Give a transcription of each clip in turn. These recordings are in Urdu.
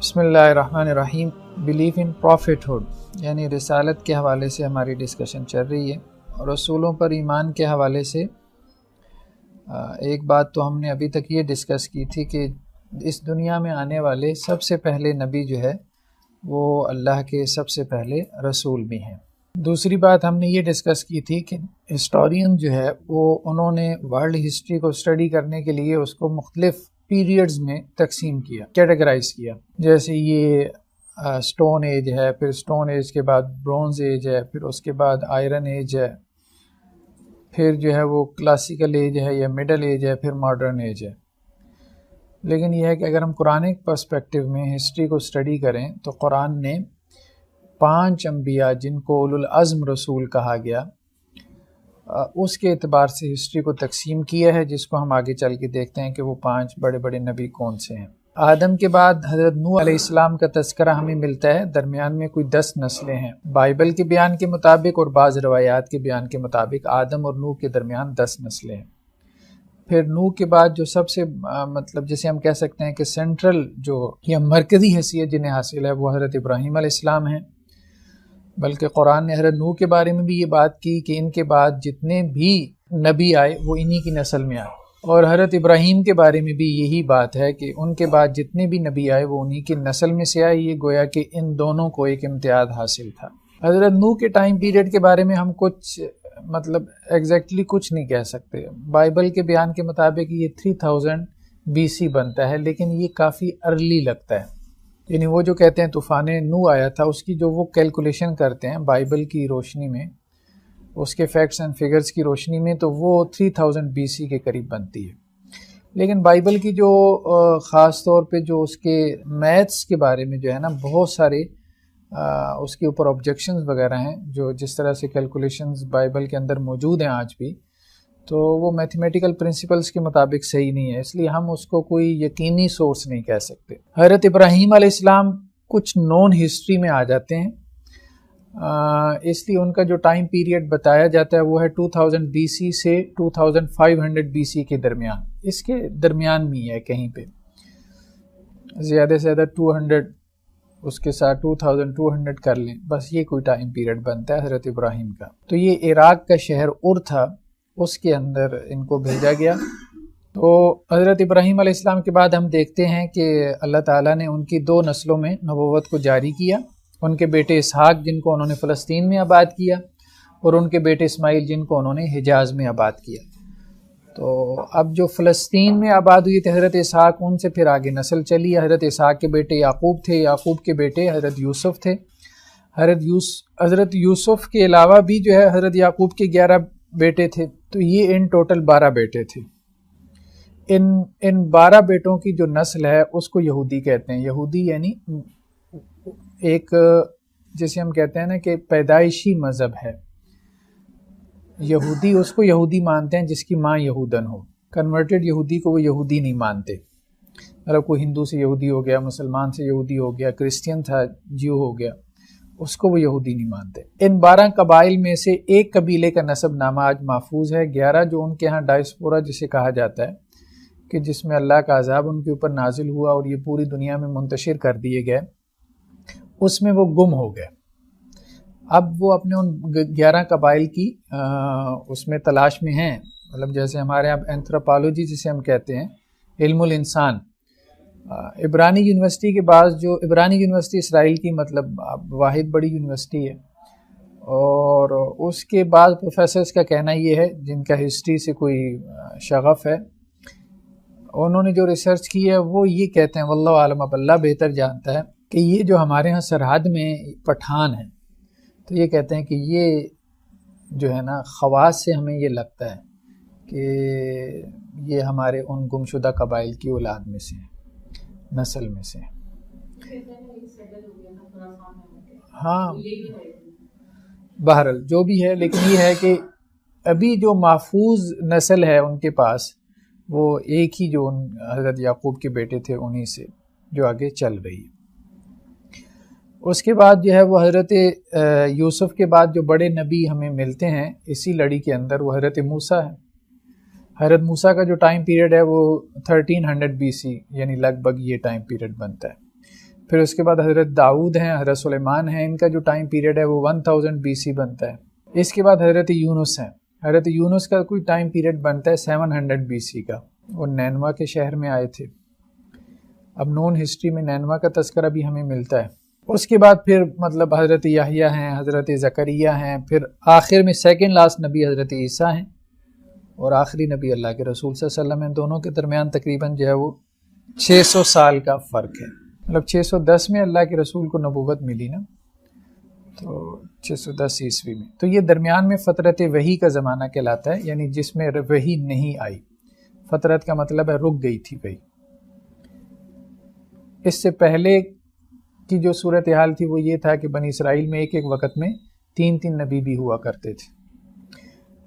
بسم اللہ الرحمن الرحیم۔ بلیف ان پروفیٹ ہوڈ یعنی رسالت کے حوالے سے ہماری ڈسکشن چل رہی ہے، اور رسولوں پر ایمان کے حوالے سے ایک بات تو ہم نے ابھی تک یہ ڈسکس کی تھی کہ اس دنیا میں آنے والے سب سے پہلے نبی جو ہے وہ اللہ کے سب سے پہلے رسول بھی ہیں۔ دوسری بات ہم نے یہ ڈسکس کی تھی کہ ہسٹورین جو ہے وہ انہوں نے ورلڈ ہسٹری کو اسٹڈی کرنے کے لیے اس کو مختلف پیریڈز میں تقسیم کیا، کیٹیگرائز کیا، جیسے یہ سٹون ایج ہے، پھر سٹون ایج کے بعد برونز ایج ہے، پھر اس کے بعد آئرن ایج ہے، پھر جو ہے وہ کلاسیکل ایج ہے یا مڈل ایج ہے، پھر ماڈرن ایج ہے۔ لیکن یہ ہے کہ اگر ہم قرآنک پرسپیکٹیو میں ہسٹری کو اسٹڈی کریں تو قرآن نے 5 انبیاء جن کو اولو العزم رسول کہا گیا اس کے اعتبار سے ہسٹری کو تقسیم کیا ہے، جس کو ہم آگے چل کے دیکھتے ہیں کہ وہ 5 بڑے بڑے نبی کون سے ہیں۔ آدم کے بعد حضرت نوح علیہ السلام کا تذکرہ ہمیں ملتا ہے، درمیان میں کوئی 10 نسلیں ہیں۔ بائبل کے بیان کے مطابق اور بعض روایات کے بیان کے مطابق آدم اور نوح کے درمیان 10 نسلیں ہیں۔ پھر نوح کے بعد جو سب سے جسے ہم کہہ سکتے ہیں کہ سینٹرل جو یا مرکزی حیثیت جنہیں حاصل ہے وہ حضرت ابراہیم علیہ السلام ہیں، بلکہ قرآن نے حضرت نوح کے بارے میں بھی یہ بات کی کہ ان کے بعد جتنے بھی نبی آئے وہ انہی کی نسل میں آئے، اور حضرت ابراہیم کے بارے میں بھی یہی بات ہے کہ ان کے بعد جتنے بھی نبی آئے وہ انہی کی نسل میں سے آئے۔ یہ گویا کہ ان دونوں کو ایک امتیاز حاصل تھا۔ حضرت نوح کے ٹائم پیریڈ کے بارے میں ہم کچھ ایگزیکٹلی کچھ نہیں کہہ سکتے۔ بائبل کے بیان کے مطابق یہ 3000 BC بنتا ہے، لیکن یہ کافی ارلی لگتا ہے، یعنی وہ جو کہتے ہیں طوفان نوح آیا تھا اس کی جو وہ کیلکولیشن کرتے ہیں بائبل کی روشنی میں، اس کے فیکٹس اینڈ فگرز کی روشنی میں، تو وہ 3000 BC کے قریب بنتی ہے۔ لیکن بائبل کی جو خاص طور پہ جو اس کے میتھس کے بارے میں جو ہے نا بہت سارے اس کے اوپر آبجیکشنز وغیرہ ہیں، جو جس طرح سے کیلکولیشنز بائبل کے اندر موجود ہیں آج بھی، تو وہ میتھمیٹیکل پرنسپلز کے مطابق صحیح نہیں ہے، اس لیے ہم اس کو کوئی یقینی سورس نہیں کہہ سکتے۔ حضرت ابراہیم علیہ السلام کچھ نون ہسٹری میں آ جاتے ہیں، اس لیے ان کا جو ٹائم پیریڈ بتایا جاتا ہے وہ ہے 2000 BC سے 2500 BC کے درمیان، اس کے درمیان میں ہے کہیں پہ، زیادہ سے زیادہ 200 اس کے ساتھ 2200 کر لیں، بس یہ کوئی ٹائم پیریڈ بنتا ہے حضرت ابراہیم کا۔ تو یہ عراق کا شہر ار تھا، اس کے اندر ان کو بھیجا گیا۔ تو حضرت ابراہیم علیہ السلام کے بعد ہم دیکھتے ہیں کہ اللہ تعالیٰ نے ان کی 2 نسلوں میں نبوت کو جاری کیا، ان کے بیٹے اسحاق جن کو انہوں نے فلسطین میں آباد کیا، اور ان کے بیٹے اسماعیل جن کو انہوں نے حجاز میں آباد کیا۔ تو اب جو فلسطین میں آباد ہوئی تھے حضرت اسحاق، ان سے پھر آگے نسل چلی۔ حضرت اسحاق کے بیٹے یعقوب تھے، یعقوب کے بیٹے حضرت یوسف تھے۔ حضرت یوسف کے علاوہ بھی جو ہے حضرت یعقوب کے 11 بیٹے تھے، تو یہ ان ٹوٹل 12 بیٹے تھے۔ ان 12 بیٹوں کی جو نسل ہے اس کو یہودی کہتے ہیں۔ یہودی یعنی ایک جسے ہم کہتے ہیں نا کہ پیدائشی مذہب ہے، یہودی اس کو یہودی مانتے ہیں جس کی ماں یہودن ہو۔ کنورٹڈ یہودی کو وہ یہودی نہیں مانتے، کوئی ہندو سے یہودی ہو گیا، مسلمان سے یہودی ہو گیا، کرسچین تھا جیو ہو گیا، اس کو وہ یہودی نہیں مانتے۔ ان 12 قبائل میں سے ایک قبیلے کا نسب نامہ آج محفوظ ہے، 11 جو ان کے ہاں ڈائسپورا جسے کہا جاتا ہے، کہ جس میں اللہ کا عذاب ان کے اوپر نازل ہوا اور یہ پوری دنیا میں منتشر کر دیے گئے، اس میں وہ گم ہو گئے۔ اب وہ اپنے ان 11 قبائل کی اس میں تلاش میں ہیں، جیسے ہمارے یہاں اینتھروپالوجی جسے ہم کہتے ہیں، علم الانسان۔ عبرانی یونیورسٹی کے بعد جو عبرانی یونیورسٹی اسرائیل کی واحد بڑی یونیورسٹی ہے، اور اس کے بعد پروفیسرز کا کہنا یہ ہے جن کا ہسٹری سے کوئی شغف ہے، انہوں نے جو ریسرچ کی ہے وہ یہ کہتے ہیں، واللہ عالم، اب اللہ بہتر جانتا ہے، کہ یہ جو ہمارے ہاں سرحد میں پٹھان ہیں، تو یہ کہتے ہیں کہ یہ جو ہے نا خواص سے ہمیں یہ لگتا ہے کہ یہ ہمارے ان گمشدہ قبائل کی اولاد میں سے نسل میں سے۔ ہاں بہرحال جو بھی ہے، لیکن یہ ہے کہ ابھی جو محفوظ نسل ہے ان کے پاس وہ ایک ہی جو حضرت یعقوب کے بیٹے تھے انہی سے جو آگے چل رہی ہے۔ اس کے بعد جو ہے وہ حضرت یوسف کے بعد جو بڑے نبی ہمیں ملتے ہیں اسی لڑی کے اندر وہ حضرت موسیٰ ہے۔ حضرت موسیٰ کا جو ٹائم پیریڈ ہے وہ 1300 BC یعنی لگ بھگ یہ ٹائم پیریڈ بنتا ہے۔ پھر اس کے بعد حضرت داؤد ہیں، حضرت سلیمان ہیں، ان کا جو ٹائم پیریڈ ہے وہ 1000 BC بنتا ہے۔ اس کے بعد حضرت یونس ہیں، حضرت یونس کا کوئی ٹائم پیریڈ بنتا ہے 700 BC کا، وہ نینوا کے شہر میں آئے تھے۔ اب نون ہسٹری میں نینوا کا تذکرہ بھی ہمیں ملتا ہے۔ اس کے بعد پھر مطلب حضرت یحییٰ ہیں، حضرت زکریا ہیں، پھر آخر میں سیکنڈ لاسٹ نبی حضرت عیسیٰ ہیں، اور آخری نبی اللہ کے رسول صلی اللہ علیہ وسلم ہیں۔ دونوں کے درمیان تقریباً جو ہے وہ 600 سال کا فرق ہے، مطلب 610 میں اللہ کے رسول کو نبوت ملی نا، تو 610 عیسوی میں، تو یہ درمیان میں فترت وحی کا زمانہ کہلاتا ہے، یعنی جس میں وحی نہیں آئی۔ فترت کا مطلب ہے رک گئی تھی وحی۔ اس سے پہلے کی جو صورتحال تھی وہ یہ تھا کہ بنی اسرائیل میں ایک ایک وقت میں 3 نبی بھی ہوا کرتے تھے،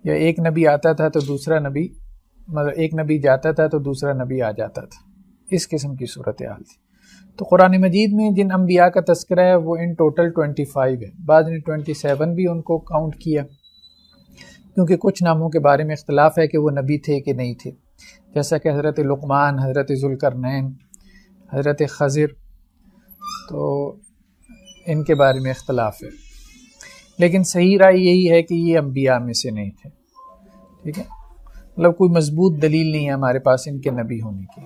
یا ایک نبی آتا تھا تو دوسرا نبی، مطلب ایک نبی جاتا تھا تو دوسرا نبی آ جاتا تھا، اس قسم کی صورتحال تھی۔ تو قرآن مجید میں جن انبیاء کا تذکرہ ہے وہ ان ٹوٹل 25 ہے، بعض نے 27 بھی ان کو کاؤنٹ کیا، کیونکہ کچھ ناموں کے بارے میں اختلاف ہے کہ وہ نبی تھے کہ نہیں تھے، جیسا کہ حضرت لقمان، حضرت ذوالقرنین، حضرت خضر، تو ان کے بارے میں اختلاف ہے، لیکن صحیح رائے یہی ہے کہ یہ انبیاء میں سے نہیں تھے، ٹھیک ہے، مطلب کوئی مضبوط دلیل نہیں ہے ہمارے پاس ان کے نبی ہونے کی۔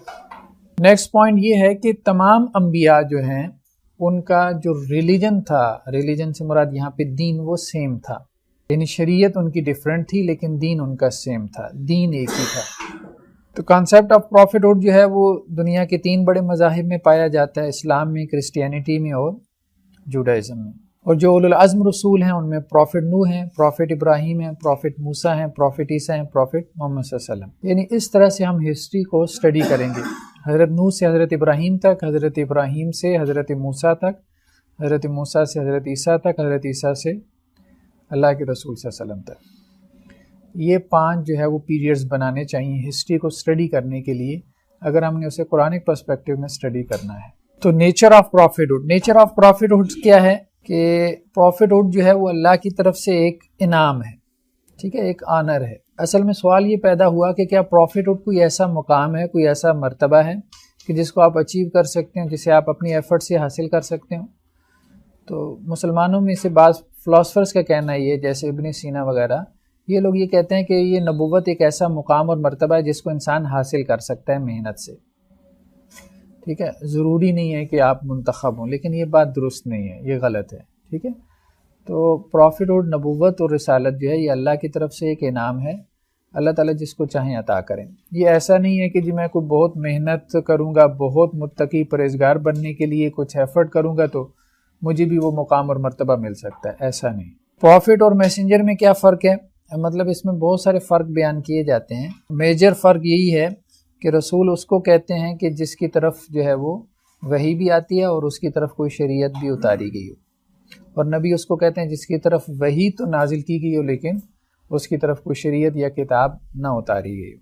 نیکسٹ پوائنٹ یہ ہے کہ تمام انبیاء جو ہیں ان کا جو ریلیجن تھا، ریلیجن سے مراد یہاں پہ دین، وہ سیم تھا، یعنی شریعت ان کی ڈیفرنٹ تھی لیکن دین ان کا سیم تھا، دین ایک ہی تھا۔ تو کانسیپٹ آف پروفیٹ ہوڈ جو ہے وہ دنیا کے 3 بڑے مذاہب میں پایا جاتا ہے، اسلام میں، کرسچینٹی میں اور جوڈائزم میں۔ اور جو اولو العزم رسول ہیں ان میں پروفیٹ نوح ہیں، پروفیٹ ابراہیم ہیں، پروفیٹ موسیٰ ہیں، پروفیٹ عیسیٰ ہیں، پروفیٹ محمد صلی اللہ علیہ وسلم۔ یعنی اس طرح سے ہم ہسٹری کو اسٹڈی کریں گے، حضرت نوح سے حضرت ابراہیم تک، حضرت ابراہیم سے حضرت موسیٰ تک، حضرت موسیٰ سے حضرت عیسیٰ تک، حضرت عیسیٰ سے اللہ کے رسول صلی اللہ علیہ وسلم تک۔ یہ 5 جو ہے وہ پیریڈز بنانے چاہیے ہسٹری کو اسٹڈی کرنے کے لیے، اگر ہم نے اسے قرآنک پرسپیکٹیو میں اسٹڈی کرنا ہے۔ تو nature of prophethood, nature of prophethood کیا ہے کہ پروفیٹ ہوڈ جو ہے وہ اللہ کی طرف سے ایک انعام ہے، ٹھیک ہے، ایک آنر ہے۔ اصل میں سوال یہ پیدا ہوا کہ کیا پروفیٹ ہوڈ کوئی ایسا مقام ہے، کوئی ایسا مرتبہ ہے کہ جس کو آپ اچیو کر سکتے ہیں، جسے آپ اپنی ایفرٹ سے حاصل کر سکتے ہوں؟ تو مسلمانوں میں سے بعض فلاسفرز کا کہنا یہ ہے، جیسے ابن سینا وغیرہ، یہ لوگ یہ کہتے ہیں کہ یہ نبوت ایک ایسا مقام اور مرتبہ ہے جس کو انسان حاصل کر سکتا ہے محنت سے، ٹھیک ہے، ضروری نہیں ہے کہ آپ منتخب ہوں، لیکن یہ بات درست نہیں ہے، یہ غلط ہے، ٹھیک ہے۔ تو پروفیٹ ہوڈ، نبوت اور رسالت جو ہے یہ اللہ کی طرف سے ایک انعام ہے، اللہ تعالیٰ جس کو چاہیں عطا کریں۔ یہ ایسا نہیں ہے کہ جی میں کوئی بہت محنت کروں گا، بہت متقی پرہیزگار بننے کے لیے کچھ ایفرٹ کروں گا تو مجھے بھی وہ مقام اور مرتبہ مل سکتا ہے، ایسا نہیں۔ پروفیٹ اور میسنجر میں کیا فرق ہے؟ مطلب اس میں بہت سارے فرق بیان کیے جاتے ہیں۔ میجر فرق یہی ہے کہ رسول اس کو کہتے ہیں کہ جس کی طرف جو ہے وہ وحی بھی آتی ہے اور اس کی طرف کوئی شریعت بھی اتاری گئی ہو، اور نبی اس کو کہتے ہیں جس کی طرف وحی تو نازل کی گئی ہو لیکن اس کی طرف کوئی شریعت یا کتاب نہ اتاری گئی ہو،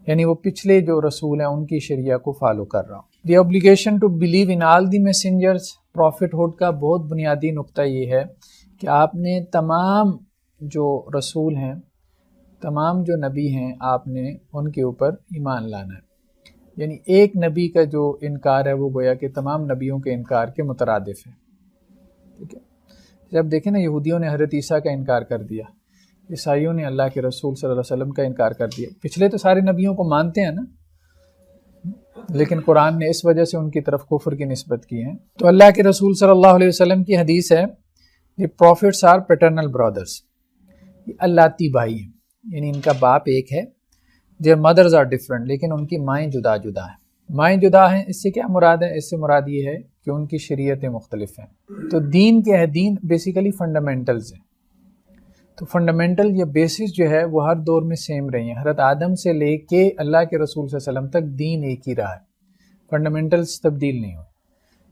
یعنی وہ پچھلے جو رسول ہیں ان کی شریعت کو فالو کر رہا ہوں۔ The obligation to believe in all the messengers، prophethood کا بہت بنیادی نقطہ یہ ہے کہ آپ نے تمام جو رسول ہیں، تمام جو نبی ہیں، آپ نے ان کے اوپر ایمان لانا ہے، یعنی ایک نبی کا جو انکار ہے وہ گویا کہ تمام نبیوں کے انکار کے مترادف ہے، ٹھیک ہے۔ جب دیکھیں نا، یہودیوں نے حضرت عیسیٰ کا انکار کر دیا، عیسائیوں نے اللہ کے رسول صلی اللہ علیہ وسلم کا انکار کر دیا، پچھلے تو سارے نبیوں کو مانتے ہیں نا، لیکن قرآن نے اس وجہ سے ان کی طرف کفر کی نسبت کی ہے۔ تو اللہ کے رسول صلی اللہ علیہ وسلم کی حدیث ہے، دی پروفٹس آر پیٹرنل برادرز، یہ اللاتی بھائی ہیں، یعنی ان کا باپ ایک ہے، دیئر مدرز آر ڈفرنٹ، لیکن ان کی مائیں جدا جدا ہیں۔ مائیں جدا ہیں، اس سے کیا مراد ہے؟ اس سے مراد یہ ہے کہ ان کی شریعتیں مختلف ہیں۔ تو دین کیا ہے؟ دین بیسیکلی فنڈامنٹلز ہیں۔ تو فنڈامنٹل یا بیسس جو ہے وہ ہر دور میں سیم رہی ہیں، حضرت آدم سے لے کے اللہ کے رسول صلی اللہ علیہ وسلم تک دین ایک ہی رہا ہے، فنڈامنٹلز تبدیل نہیں ہوئے،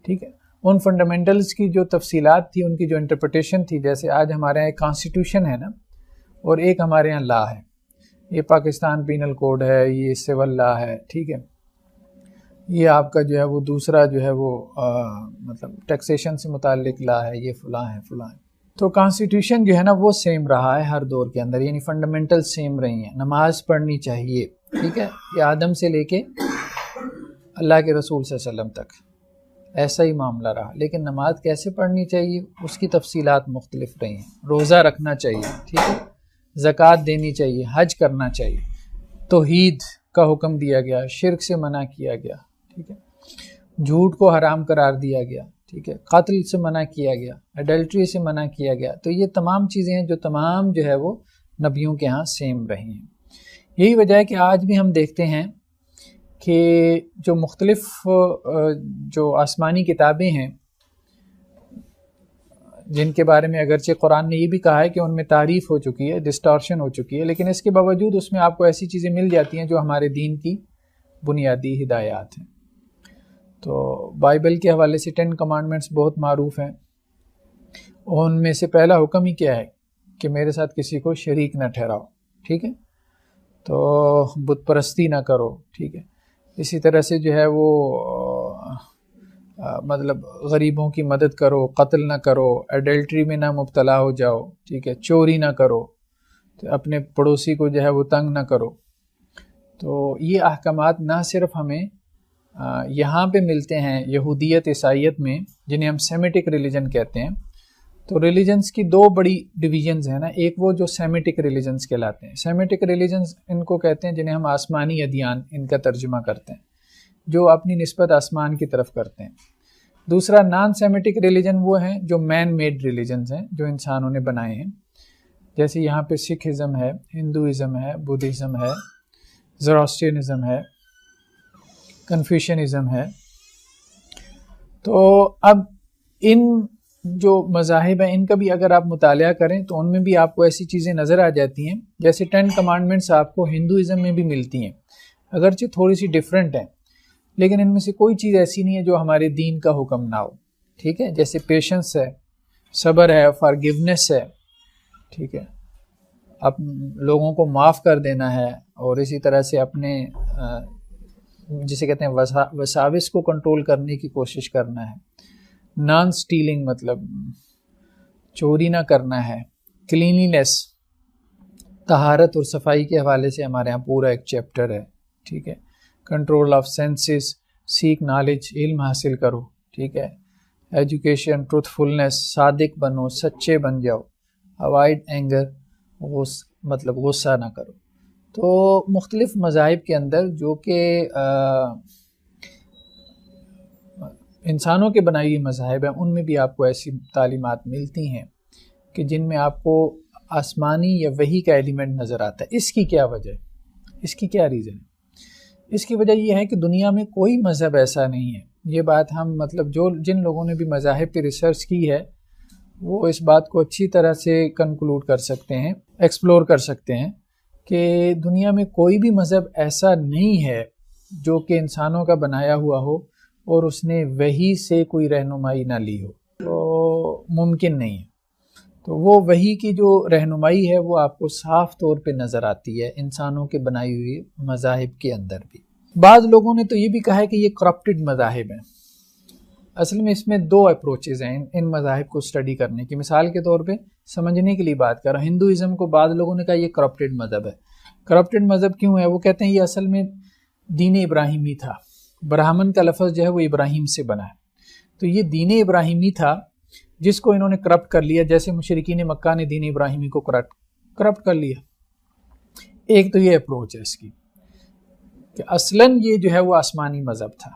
ٹھیک ہے۔ ان فنڈامنٹلز کی جو تفصیلات تھی، ان کی جو انٹرپریٹیشن تھی، جیسے آج ہمارے یہاں ایک کانسٹیٹیوشن ہے نا، اور ایک ہمارے یہاں لا ہے، یہ پاکستان پینل کوڈ ہے، یہ سول لا ہے، ٹھیک ہے، یہ آپ کا جو ہے وہ دوسرا جو ہے وہ مطلب ٹیکسیشن سے متعلق لا ہے، یہ فلاں ہے فلاں ہے۔ تو کانسٹیٹیوشن جو ہے نا وہ سیم رہا ہے ہر دور کے اندر، یعنی فنڈامنٹل سیم رہی ہیں۔ نماز پڑھنی چاہیے، ٹھیک ہے، یہ آدم سے لے کے اللہ کے رسول صلی اللہ علیہ وسلم تک، ایسا ہی معاملہ رہا. لیکن نماز کیسے پڑھنی چاہیے اس کی تفصیلات مختلف رہی ہیں. روزہ رکھنا چاہیے، ٹھیک ہے، زکوٰۃ دینی چاہیے، حج کرنا چاہیے، توحید کا حکم دیا گیا، شرک سے منع کیا گیا، ٹھیک ہے، جھوٹ کو حرام قرار دیا گیا، ٹھیک ہے، قتل سے منع کیا گیا، ایڈلٹری سے منع کیا گیا. تو یہ تمام چیزیں ہیں جو تمام جو ہے وہ نبیوں کے ہاں سیم رہی ہیں. یہی وجہ ہے کہ آج بھی ہم دیکھتے ہیں کہ جو مختلف جو آسمانی کتابیں ہیں جن کے بارے میں اگرچہ قرآن نے یہ بھی کہا ہے کہ ان میں تعریف ہو چکی ہے، ڈسٹارشن ہو چکی ہے، لیکن اس کے باوجود اس میں آپ کو ایسی چیزیں مل جاتی ہیں جو ہمارے دین کی بنیادی ہدایات ہیں. تو بائبل کے حوالے سے 10 کمانڈمنٹس بہت معروف ہیں، اور ان میں سے پہلا حکم ہی کیا ہے کہ میرے ساتھ کسی کو شریک نہ ٹھہراؤ، ٹھیک ہے، تو بت پرستی نہ کرو، ٹھیک ہے. اسی طرح سے جو ہے وہ مطلب غریبوں کی مدد کرو، قتل نہ کرو، ایڈلٹری میں نہ مبتلا ہو جاؤ، ٹھیک ہے، چوری نہ کرو، تو اپنے پڑوسی کو جو ہے وہ تنگ نہ کرو. تو یہ احکامات نہ صرف ہمیں یہاں پہ ملتے ہیں یہودیت عیسائیت میں، جنہیں ہم سیمیٹک ریلیجن کہتے ہیں. تو ریلیجنز کی دو بڑی ڈویژنز ہیں نا، ایک وہ جو سیمیٹک ریلیجنز کہلاتے ہیں. سیمیٹک ریلیجنز ان کو کہتے ہیں جنہیں ہم آسمانی ادیان ان کا ترجمہ کرتے ہیں، جو اپنی نسبت آسمان کی طرف کرتے ہیں. دوسرا نان سیمیٹک ریلیجن وہ ہیں جو مین میڈ ریلیجنز ہیں، جو انسانوں نے بنائے ہیں. جیسے یہاں پہ سکھ ازم ہے، ہندوازم ہے، بدھزم ہے، زراسٹرینزم ہے، کنفیوشنزم ہے. تو اب ان جو مذاہب ہیں ان کا بھی اگر آپ مطالعہ کریں تو ان میں بھی آپ کو ایسی چیزیں نظر آ جاتی ہیں. جیسے 10 کمانڈمنٹس آپ کو ہندوازم میں بھی ملتی ہیں، اگرچہ تھوڑی سی ڈیفرنٹ ہیں، لیکن ان میں سے کوئی چیز ایسی نہیں ہے جو ہمارے دین کا حکم نہ ہو، ٹھیک ہے. جیسے پیشنس ہے، صبر ہے، فارگیونیس ہے، ٹھیک ہے، اب لوگوں کو معاف کر دینا ہے، اور اسی طرح سے اپنے جسے کہتے ہیں وساوس کو کنٹرول کرنے کی کوشش کرنا ہے. نان سٹیلنگ مطلب چوری نہ کرنا ہے. کلینینس، طہارت اور صفائی کے حوالے سے ہمارے یہاں پورا ایک چیپٹر ہے، ٹھیک ہے. Control of senses, seek knowledge, علم حاصل کرو، ٹھیک ہے. ایجوکیشن، ٹروتھ فلنس، صادق بنو، سچے بن جاؤ. اوائڈ اینگر، مطلب غصہ نہ کرو. تو مختلف مذاہب کے اندر جو کہ انسانوں کے بنائی ہوئی مذاہب ہیں، ان میں بھی آپ کو ایسی تعلیمات ملتی ہیں کہ جن میں آپ کو آسمانی یا وحی کا ایلیمنٹ نظر آتا ہے. اس کی کیا وجہ ہے؟ اس کی کیا ریزن ہے؟ اس کی وجہ یہ ہے کہ دنیا میں کوئی مذہب ایسا نہیں ہے. یہ بات ہم مطلب جن لوگوں نے بھی مذاہب پہ ریسرچ کی ہے وہ اس بات کو اچھی طرح سے کنکلوڈ کر سکتے ہیں، ایکسپلور کر سکتے ہیں کہ دنیا میں کوئی بھی مذہب ایسا نہیں ہے جو کہ انسانوں کا بنایا ہوا ہو اور اس نے وحی سے کوئی رہنمائی نہ لی ہو. تو ممکن نہیں ہے. تو وہ وحی کی جو رہنمائی ہے وہ آپ کو صاف طور پہ نظر آتی ہے انسانوں کے بنائی ہوئی مذاہب کے اندر بھی. بعض لوگوں نے تو یہ بھی کہا ہے کہ یہ کرپٹڈ مذاہب ہیں. اصل میں اس میں دو اپروچز ہیں ان مذاہب کو اسٹڈی کرنے کی. مثال کے طور پہ سمجھنے کے لیے بات کر رہا ہوں، ہندوازم کو بعض لوگوں نے کہا یہ کرپٹڈ مذہب ہے. کرپٹڈ مذہب کیوں ہے؟ وہ کہتے ہیں یہ اصل میں دین ابراہیمی تھا. برہمن کا لفظ جو ہے وہ ابراہیم سے بنا ہے، تو یہ دین ابراہیمی تھا جس کو انہوں نے کرپٹ کر لیا، جیسے مشرکین مکہ نے دین ابراہیمی کو کرپٹ کر لیا. ایک تو یہ اپروچ ہے اس کی کہ اصلاً یہ جو ہے وہ آسمانی مذہب تھا،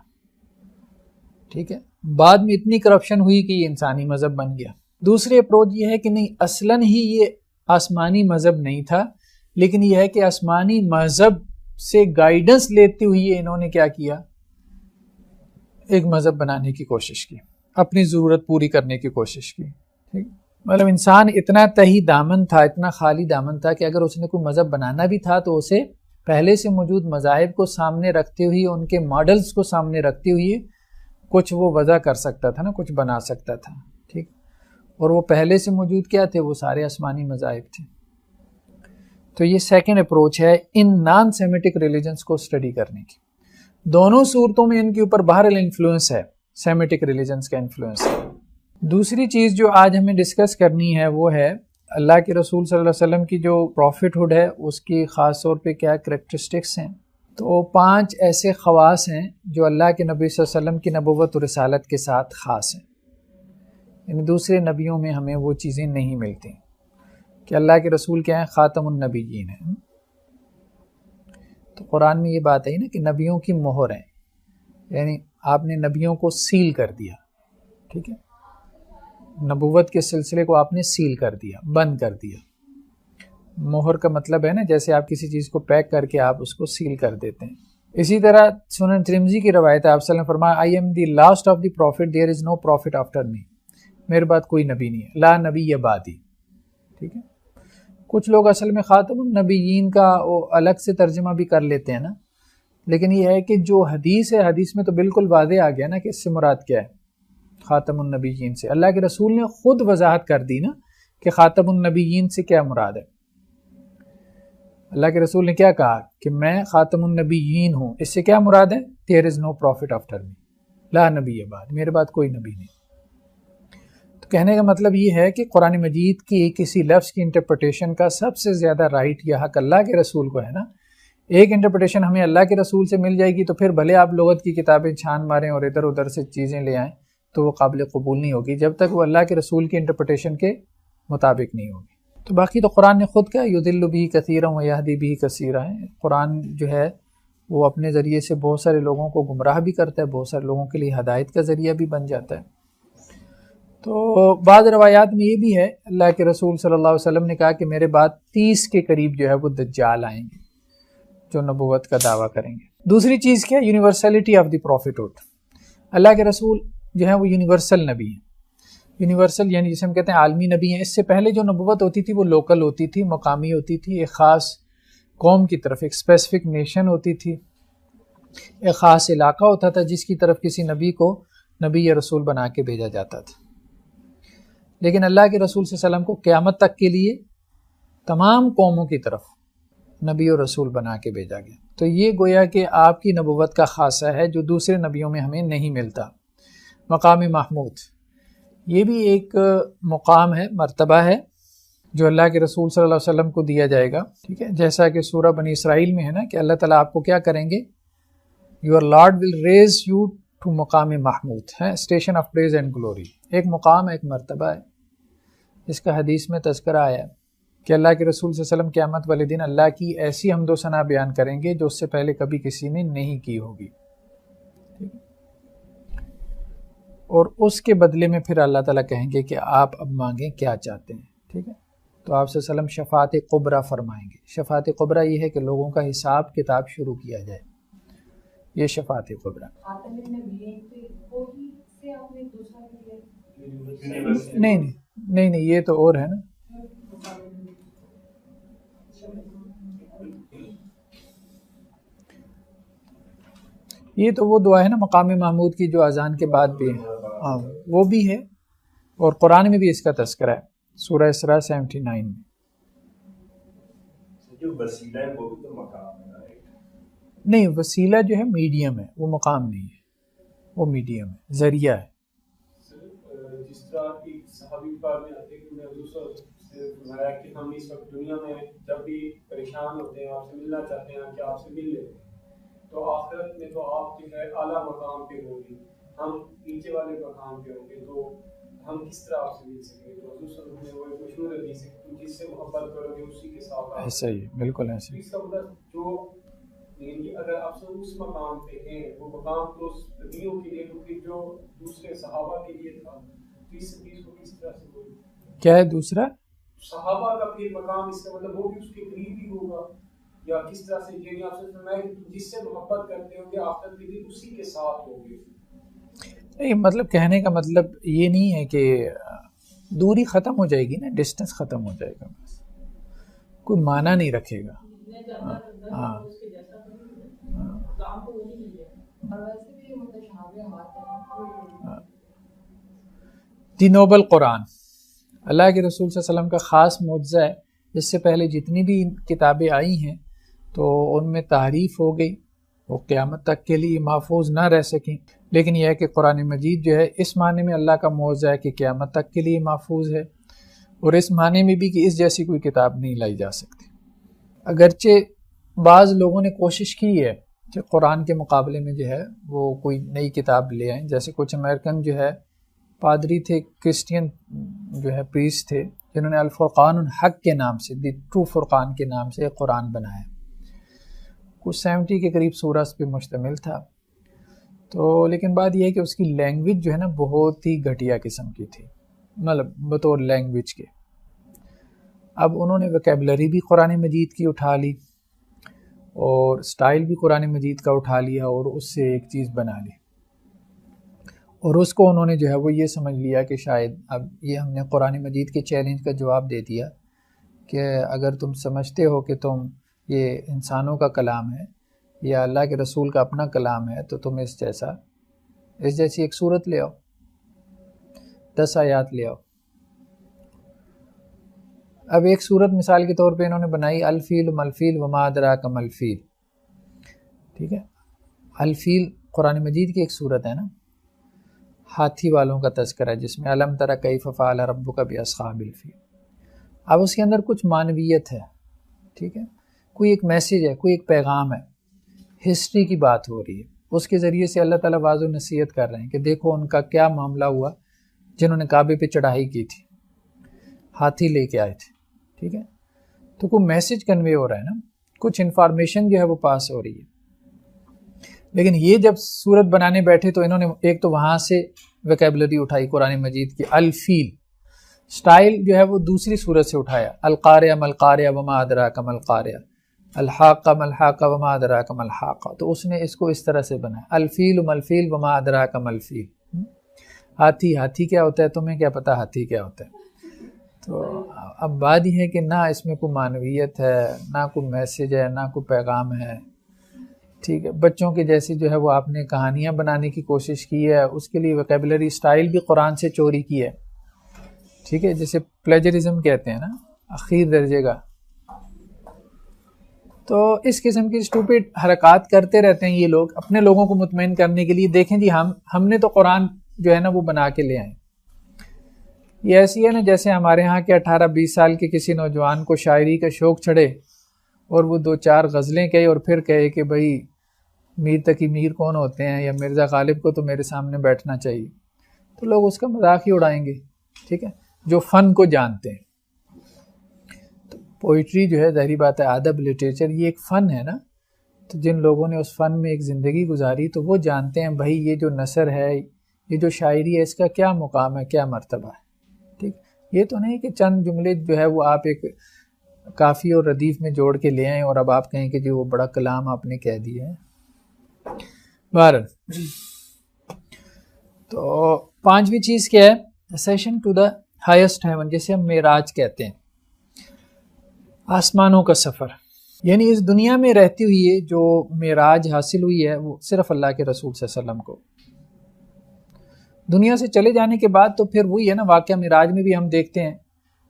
ٹھیک ہے، بعد میں اتنی کرپشن ہوئی کہ یہ انسانی مذہب بن گیا. دوسری اپروچ یہ ہے کہ نہیں، اصلاً ہی یہ آسمانی مذہب نہیں تھا، لیکن یہ ہے کہ آسمانی مذہب سے گائیڈنس لیتے ہوئے انہوں نے کیا کیا، ایک مذہب بنانے کی کوشش کی، اپنی ضرورت پوری کرنے کی کوشش کی. ٹھیک، مطلب انسان اتنا تہی دامن تھا، اتنا خالی دامن تھا کہ اگر اس نے کوئی مذہب بنانا بھی تھا تو اسے پہلے سے موجود مذاہب کو سامنے رکھتے ہوئے، ان کے ماڈلز کو سامنے رکھتے ہوئے کچھ وہ وضع کر سکتا تھا نا، کچھ بنا سکتا تھا. ٹھیک، اور وہ پہلے سے موجود کیا تھے؟ وہ سارے آسمانی مذاہب تھے. تو یہ سیکنڈ اپروچ ہے ان نان سیمیٹک ریلیجنز کو اسٹڈی کرنے کی. دونوں صورتوں میں ان کے اوپر بہرحال انفلوئنس ہے، سیمیٹک ریلیجنز کا انفلوئنس ہے. دوسری چیز جو آج ہمیں ڈسکس کرنی ہے وہ ہے اللہ کے رسول صلی اللہ علیہ وسلم کی جو پروفٹ ہوڈ ہے اس کی خاص طور پہ کیا کریکٹرسٹکس ہیں. تو 5 ایسے خواص ہیں جو اللہ کے نبی صلی اللہ علیہ وسلم کی نبوت و رسالت کے ساتھ خاص ہیں، یعنی دوسرے نبیوں میں ہمیں وہ چیزیں نہیں ملتی کہ اللہ کے رسول کیا ہیں، خاتم النبیین ہیں۔ تو قرآن میں یہ بات ہے نا کہ نبیوں کی مہر ہیں، یعنی آپ نے نبیوں کو سیل کر دیا، ٹھیک ہے، نبوت کے سلسلے کو آپ نے سیل کر دیا، بند کر دیا۔ مہر کا مطلب ہے نا جیسے آپ کسی چیز کو پیک کر کے آپ اس کو سیل کر دیتے ہیں۔ اسی طرح سنن ترمذی کی روایت ہے، آپ صلی اللہ علیہ وسلم نے فرمایا I am the last of the prophet, there is no prophet after me, میرے بعد کوئی نبی نہیں ہے، لا نبی بعدی، ٹھیک ہے۔ کچھ لوگ اصل میں خاتم النبیین کا الگ سے ترجمہ بھی کر لیتے ہیں نا، لیکن یہ ہے کہ جو حدیث ہے، حدیث میں تو بالکل واضح آ گیا نا کہ اس سے مراد کیا ہے، خاتم النبیین سے۔ اللہ کے رسول نے خود وضاحت کر دی نا کہ خاتم النبیین سے کیا مراد ہے۔ اللہ کے رسول نے کیا کہا کہ میں خاتم النبیین ہوں، اس سے کیا مراد ہے، there is no prophet after me، لا نبی بعد، میرے بعد کوئی نبی نہیں۔ تو کہنے کا مطلب یہ ہے کہ قرآن مجید کی کسی لفظ کی انٹرپریٹیشن کا سب سے زیادہ رائٹ یا حق اللہ کے رسول کو ہے نا۔ ایک انٹرپریٹیشن ہمیں اللہ کے رسول سے مل جائے گی تو پھر بھلے آپ لغت کی کتابیں چھان ماریں اور ادھر ادھر سے چیزیں لے آئیں تو وہ قابل قبول نہیں ہوگی جب تک وہ اللہ کے رسول کی انٹرپریٹیشن کے مطابق نہیں ہوگی۔ تو باقی تو قرآن نے خود کہا یضل بہ کثیرا ویہدی بہ کثیرا ہے، قرآن جو ہے وہ اپنے ذریعے سے بہت سارے لوگوں کو گمراہ بھی کرتا ہے، بہت سارے لوگوں کے لیے ہدایت کا ذریعہ بھی بن جاتا ہے۔ تو بعض روایات میں یہ بھی ہے اللہ کے رسول صلی اللہ علیہ وسلم نے کہا کہ میرے بعد 30 کے قریب جو ہے وہ دجال آئیں گے جو نبوت کا دعویٰ کریں گے۔ دوسری چیز کیا، یونیورسلٹی آف دی پروفیٹہڈ، اللہ کے رسول جو ہیں وہ یونیورسل نبی ہیں۔ یونیورسل یعنی جسے ہم کہتے ہیں عالمی نبی ہیں۔ اس سے پہلے جو نبوت ہوتی تھی وہ لوکل ہوتی تھی، مقامی ہوتی تھی، ایک خاص قوم کی طرف، ایک اسپیسیفک نیشن ہوتی تھی، ایک خاص علاقہ ہوتا تھا جس کی طرف کسی نبی کو نبی یا رسول بنا کے بھیجا جاتا تھا۔ لیکن اللہ کے رسول صلی اللہ علیہ وسلم کو قیامت تک کے لیے تمام قوموں کی طرف نبی اور رسول بنا کے بھیجا گیا۔ تو یہ گویا کہ آپ کی نبوت کا خاصہ ہے جو دوسرے نبیوں میں ہمیں نہیں ملتا۔ مقام محمود، یہ بھی ایک مقام ہے، مرتبہ ہے جو اللہ کے رسول صلی اللہ علیہ وسلم کو دیا جائے گا، ٹھیک ہے، جیسا کہ سورہ بنی اسرائیل میں ہے نا کہ اللہ تعالیٰ آپ کو کیا کریں گے، your Lord will raise you to مقام محمود ہے، station of praise and glory, ایک مقام ہے، ایک مرتبہ ہے، اس کا حدیث میں تذکرہ آیا ہے کہ اللہ کے رسول صلی اللہ علیہ وسلم قیامت والے دن اللہ کی ایسی حمد و ثنا بیان کریں گے جو اس سے پہلے کبھی کسی نے نہیں کی ہوگی، اور اس کے بدلے میں پھر اللہ تعالیٰ کہیں گے کہ آپ اب مانگیں کیا چاہتے ہیں، ٹھیک ہے۔ تو آپ صلی اللہ علیہ وسلم شفاعت کبریٰ فرمائیں گے۔ شفاعت کبریٰ یہ ہے کہ لوگوں کا حساب کتاب شروع کیا جائے، یہ شفاعت کبریٰ۔ نہیں یہ تو اور ہے نا، یہ تو وہ دعا ہے نا مقام محمود کی جو اذان کے بعد بھی ہے، ہاں وہ بھی ہے، اور قرآن میں بھی اس کا تذکرہ ہے سورہ اسراء 79 میں۔ جو وسیلہ ہے وہ بھی تو مقام ہے، نہیں وسیلہ جو ہے میڈیم ہے، وہ مقام نہیں ہے، وہ میڈیم ہے، ذریعہ ہے۔ جس طرح کی صحابی پاک میں آتے کہ میں حضور صلی اللہ علیہ وسلم سے فرمایا کہ ہم اس وقت دنیا میں جب بھی پریشان ہوتے ہیں، آپ سے ملنا چاہتے ہیں کہ آپ سے مل لیتے ہیں، تو آخرت میں تو آپ جو ہے اعلیٰ مقام پہ ہوں گے، ہم نیچے والے مقام پہ ہوں گے، تو ہم کس طرح آپ سے مل سکیں گے؟ تو حضور صلی اللہ علیہ وسلم نے وہ ایک مشہور حدیث ہے کہ جس سے محبت کرو گے اسی کے ساتھ آپ، ایسا ہی بالکل ایسا ہی۔ اس کا مطلب جو یعنی اگر آپ سے اس مقام پہ ہیں، وہ مقام تو نبیوں کے لیے، تو پھر جو دوسرے صحابہ کے لیے تھا، تو اس حدیث کو کس طرح سے کوئی کیا ہے دوسرا صحابہ کا پھر مقام، اس کا مطلب وہ بھی اس کے قریب ہی ہوگا یا کس طرح سے؟ یعنی آپ سے فرمایا کہ جس سے محبت کرتے ہوں گے آخرت کے دن اسی کے ساتھ ہوں گے۔ نہیں مطلب کہنے کا مطلب یہ نہیں ہے کہ دوری ختم ہو جائے گی نا، ڈسٹنس ختم ہو جائے گا، بس کوئی معنی نہیں رکھے گا۔ ہاں دی نوبل قرآن اللہ کے رسول صلی اللہ علیہ وسلم کا خاص معجزہ ہے، جس سے پہلے جتنی بھی کتابیں آئی ہیں تو ان میں تحریف ہو گئی، وہ قیامت تک کے لیے محفوظ نہ رہ سکیں، لیکن یہ ہے کہ قرآن مجید جو ہے اس معنی میں اللہ کا معجزہ ہے کہ قیامت تک کے لیے محفوظ ہے، اور اس معنی میں بھی کہ اس جیسی کوئی کتاب نہیں لائی جا سکتی۔ اگرچہ بعض لوگوں نے کوشش کی ہے کہ قرآن کے مقابلے میں جو ہے وہ کوئی نئی کتاب لے آئیں. جیسے کچھ امریکن جو ہے پادری تھے، کرسچین جو ہے پریسٹ تھے، جنہوں نے الفرقان الحق کے نام سے، دی ٹرو فرقان کے نام سے ایک قرآن بنایا. کچھ 70 کے قریب سورت پہ مشتمل تھا. تو لیکن بات یہ ہے کہ اس کی لینگویج جو ہے نا بہت ہی گھٹیا قسم کی تھی، مطلب بطور لینگویج کے. اب انہوں نے ویکیبلری بھی قرآن مجید کی اٹھا لی اور سٹائل بھی قرآن مجید کا اٹھا لیا اور اس سے ایک چیز بنا لی، اور اس کو انہوں نے جو ہے وہ یہ سمجھ لیا کہ شاید اب یہ ہم نے قرآن مجید کے چیلنج کا جواب دے دیا کہ اگر تم سمجھتے ہو کہ تم یہ انسانوں کا کلام ہے یا اللہ کے رسول کا اپنا کلام ہے تو تم اس جیسی ایک صورت لے آؤ، 10 آیات لے آؤ. اب ایک صورت مثال کے طور پہ انہوں نے بنائی الفیل ملفیل وما ادراک ملفیل. ٹھیک ہے، الفیل قرآن مجید کی ایک صورت ہے نا، ہاتھی والوں کا تذکرہ جس میں الم تر کیف فعل ربک باصحاب الفیل. اب اس کے اندر کچھ معنویت ہے، ٹھیک ہے، کوئی ایک میسیج ہے، کوئی ایک پیغام ہے، ہسٹری کی بات ہو رہی ہے. اس کے ذریعے سے اللہ تعالیٰ واضح و نصیحت کر رہے ہیں کہ دیکھو ان کا کیا معاملہ ہوا جنہوں نے کعبے پہ چڑھائی کی تھی، ہاتھی لے کے آئے تھے. ٹھیک ہے، تو کوئی میسیج کنوے ہو رہا ہے نا، کچھ انفارمیشن جو ہے وہ پاس ہو رہی ہے. لیکن یہ جب صورت بنانے بیٹھے تو انہوں نے ایک تو وہاں سے ویکیبلری اٹھائی قرآن مجید کی، الفیل سٹائل جو ہے وہ دوسری صورت سے اٹھایا، القاریہ ملقاریہ وما ادراک ملقاریہ، الحاقہ ملحاقہ وما ادراک ملحاقہ. تو اس نے اس کو اس طرح سے بنایا الفیل ملفیل وما ادراک ملفیل. ہاتھی کیا ہوتا ہے، تمہیں کیا پتہ ہاتھی کیا ہوتا ہے. تو اب بات یہ ہے کہ نہ اس میں کوئی معنویت ہے، نہ کوئی میسیج ہے، نہ کوئی پیغام ہے. ٹھیک ہے، بچوں کے جیسی جو ہے وہ آپ نے کہانیاں بنانے کی کوشش کی ہے، اس کے لیے ویکیبلری سٹائل بھی قرآن سے چوری کی ہے. ٹھیک ہے، جسے پلیجرزم کہتے ہیں نا، اخیر درجے کا. تو اس قسم کی اسٹوپڈ حرکات کرتے رہتے ہیں یہ لوگ اپنے لوگوں کو مطمئن کرنے کے لیے. دیکھیں جی ہم نے تو قرآن جو ہے نا وہ بنا کے لے آئے. یہ ایسی ہے نا جیسے ہمارے ہاں کے 18-20 سال کے کسی نوجوان کو شاعری کا شوق چڑھے اور وہ 2-4 غزلیں کہے اور پھر کہے کہ بھائی میر تقی میر کون ہوتے ہیں یا مرزا غالب کو تو میرے سامنے بیٹھنا چاہیے. تو لوگ اس کا مذاق ہی اڑائیں گے. ٹھیک ہے، جو فن کو جانتے ہیں. تو پوئٹری جو ہے ظاہری بات ہے، ادب لٹریچر یہ ایک فن ہے نا. تو جن لوگوں نے اس فن میں ایک زندگی گزاری تو وہ جانتے ہیں بھائی یہ جو نثر ہے، یہ جو شاعری ہے، اس کا کیا مقام ہے، کیا مرتبہ ہے. ٹھیک، یہ تو نہیں کہ چند جملے جو ہے وہ آپ ایک کافی اور ردیف میں جوڑ کے لے آئیں اور اب آپ کہیں کہ جو وہ بڑا کلام آپ نے کہہ دیا ہے. بہرحال تو 5ویں چیز کیا ہے، اسیشن ٹو دا ہائیسٹ ہیون، جسے ہم معراج کہتے ہیں، آسمانوں کا سفر. یعنی اس دنیا میں رہتی ہوئی جو معراج حاصل ہوئی ہے وہ صرف اللہ کے رسول صلی اللہ علیہ وسلم کو. دنیا سے چلے جانے کے بعد تو پھر وہی ہے نا، واقعہ معراج میں بھی ہم دیکھتے ہیں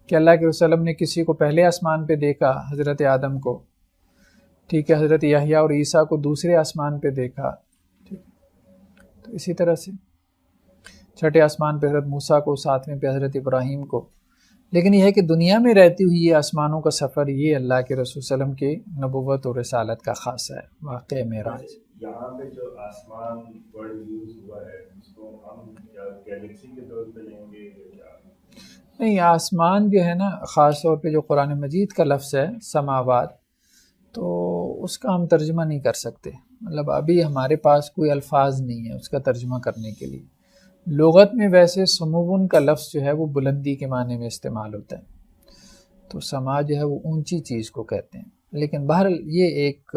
کہ اللہ کے رسول نے کسی کو پہلے آسمان پہ دیکھا، حضرت آدم کو. ٹھیک ہے، حضرت یحییٰ اور عیسیٰ کو دوسرے آسمان پہ دیکھا. ٹھیک، تو اسی طرح سے چھٹے آسمان پہ حضرت موسیٰ کو، 7ویں پہ حضرت ابراہیم کو. لیکن یہ ہے کہ دنیا میں رہتی ہوئی یہ آسمانوں کا سفر، یہ اللہ کے رسول صلی اللہ علیہ وسلم کی نبوت اور رسالت کا خاصہ ہے، واقعہ معراج. یہاں پہ جو آسمان ورڈ یوز ہوا ہے اس کو ہم کیا گیلیکسی کے طور پہ لیں گے یا نہیں؟ آسمان جو ہے نا خاص طور پہ جو قرآن مجید کا لفظ ہے سماوات، تو اس کا ہم ترجمہ نہیں کر سکتے. مطلب ابھی ہمارے پاس کوئی الفاظ نہیں ہے اس کا ترجمہ کرنے کے لیے. لغت میں ویسے سمون کا لفظ جو ہے وہ بلندی کے معنی میں استعمال ہوتا ہے، تو سما جو ہے وہ اونچی چیز کو کہتے ہیں. لیکن بہرحال یہ ایک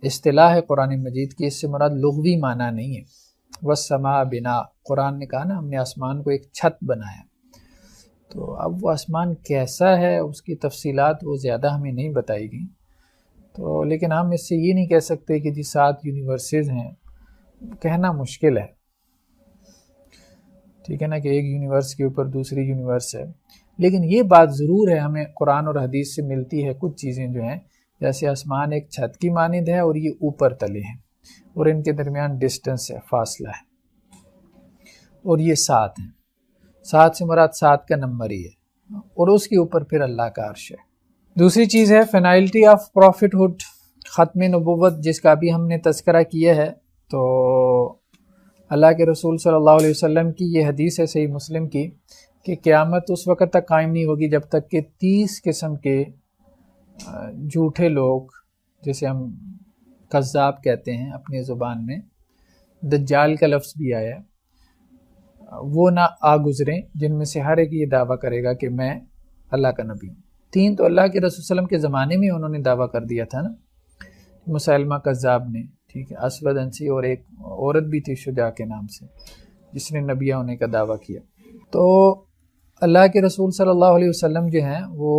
اصطلاح ہے قرآن مجید کی، اس سے مراد لغوی معنی نہیں ہے. والسماء بنا، قرآن نے کہا نا ہم نے آسمان کو ایک چھت بنایا. تو اب وہ آسمان کیسا ہے اس کی تفصیلات وہ زیادہ ہمیں نہیں بتائی گئی. تو لیکن ہم اس سے یہ نہیں کہہ سکتے کہ جی 7 یونیورسز ہیں، کہنا مشکل ہے. ٹھیک ہے نا، کہ ایک یونیورس کے اوپر دوسری یونیورس ہے. لیکن یہ بات ضرور ہے ہمیں قرآن اور حدیث سے ملتی ہے، کچھ چیزیں جو ہیں جیسے آسمان ایک چھت کی مانند ہے اور یہ اوپر تلے ہیں اور ان کے درمیان ڈسٹنس ہے، فاصلہ ہے، اور یہ 7 ہیں. 7 سے مراد 7 کا نمبر ہی ہے، اور اس کے اوپر پھر اللہ کا عرش ہے. دوسری چیز ہے فینائلٹی آف پروفٹ ہوڈ، ختم نبوت جس کا بھی ہم نے تذکرہ کیا ہے، تو اللہ کے رسول صلی اللہ علیہ وسلم کی یہ حدیث ہے صحیح مسلم کی کہ قیامت اس وقت تک قائم نہیں ہوگی جب تک کہ 30 قسم کے جھوٹے لوگ، جسے ہم کذاب کہتے ہیں اپنی زبان میں، دجال کا لفظ بھی آیا ہے، وہ نہ آ گزریں، جن میں سے ہر ایک یہ دعویٰ کرے گا کہ میں اللہ کا نبی ہوں۔ 3 تو اللہ کے رسول صلی اللہ علیہ وسلم کے زمانے میں انہوں نے دعویٰ کر دیا تھا نا، مسلمہ کذاب نے، ٹھیک ہے، اسود انسی، اور ایک عورت بھی تھی شجاع کے نام سے جس نے نبی ہونے کا دعویٰ کیا۔ تو اللہ کے رسول صلی اللہ علیہ وسلم جو ہیں وہ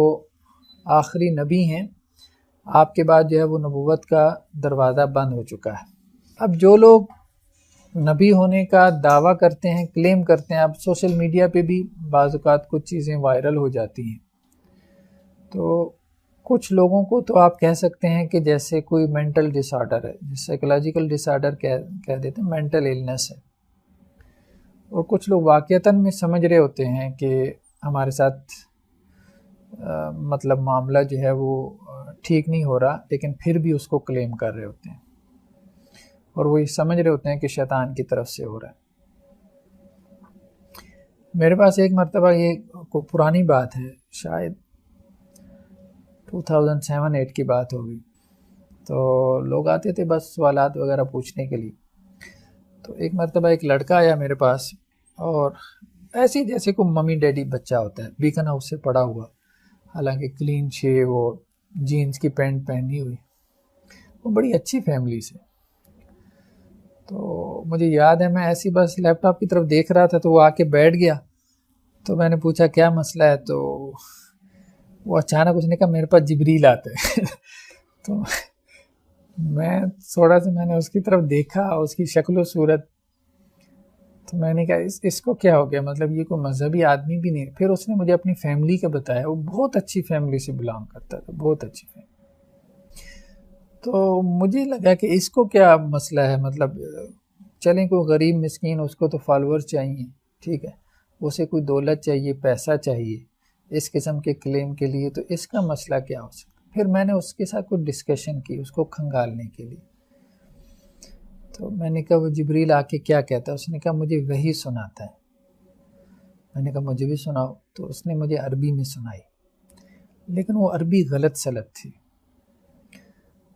آخری نبی ہیں، آپ کے بعد جو ہے وہ نبوت کا دروازہ بند ہو چکا ہے۔ اب جو لوگ نبی ہونے کا دعویٰ کرتے ہیں، کلیم کرتے ہیں، اب سوشل میڈیا پہ بھی بعض اوقات کچھ چیزیں وائرل ہو جاتی ہیں، تو کچھ لوگوں کو تو آپ کہہ سکتے ہیں کہ جیسے کوئی مینٹل ڈس آرڈر ہے، سائیکولوجیکل ڈس آرڈر کہہ دیتے ہیں، مینٹل ایلنس ہے، اور کچھ لوگ واقعتاً میں سمجھ رہے ہوتے ہیں کہ ہمارے ساتھ مطلب معاملہ جو ہے وہ ٹھیک نہیں ہو رہا، لیکن پھر بھی اس کو کلیم کر رہے ہوتے ہیں، اور وہ یہ سمجھ رہے ہوتے ہیں کہ شیطان کی طرف سے ہو رہا ہے۔ میرے پاس ایک مرتبہ، یہ پرانی بات ہے، شاید 2007-8 کی بات ہوگی، تو لوگ آتے تھے بس سوالات وغیرہ پوچھنے کے لیے، تو ایک مرتبہ ایک لڑکا آیا میرے پاس، اور ایسے جیسے کوئی ممی ڈیڈی بچہ ہوتا ہے، بیکن ہاؤس سے پڑا ہوا، حالانکہ کلین شیو، وہ جینز کی پینٹ پہنی ہوئی، وہ بڑی اچھی فیملی سے۔ تو مجھے یاد ہے میں ایسی بس لیپ ٹاپ کی طرف دیکھ رہا تھا، تو وہ آ کے بیٹھ گیا، تو میں نے پوچھا کیا مسئلہ ہے، تو وہ اچانک اس نے کہا میرے پاس جبریل آتا ہے۔ تو میں تھوڑا سا میں نے اس کی طرف دیکھا، اس کی شکل و صورت، تو میں نے کہا اس کو کیا ہو گیا، مطلب یہ کوئی مذہبی آدمی بھی نہیں۔ پھر اس نے مجھے اپنی فیملی کا بتایا، وہ بہت اچھی فیملی سے بلانگ کرتا تھا، بہت اچھی فیملی۔ تو مجھے لگا کہ اس کو کیا مسئلہ ہے، مطلب چلیں کوئی غریب مسکین، اس کو تو فالوور چاہیے، ٹھیک ہے، اسے کوئی دولت چاہیے، پیسہ چاہیے اس قسم کے کلیم کے لیے، تو اس کا مسئلہ کیا ہو سکتا۔ پھر میں نے اس کے ساتھ کوئی ڈسکشن کی اس کو کھنگالنے کے لیے، تو میں نے کہا وہ جبریل آ کے کیا کہتا ہے، اس نے کہا مجھے وحی سناتا ہے۔ میں نے کہا مجھے بھی سناؤ، تو اس نے مجھے عربی میں سنائی، لیکن وہ عربی غلط سلط تھی۔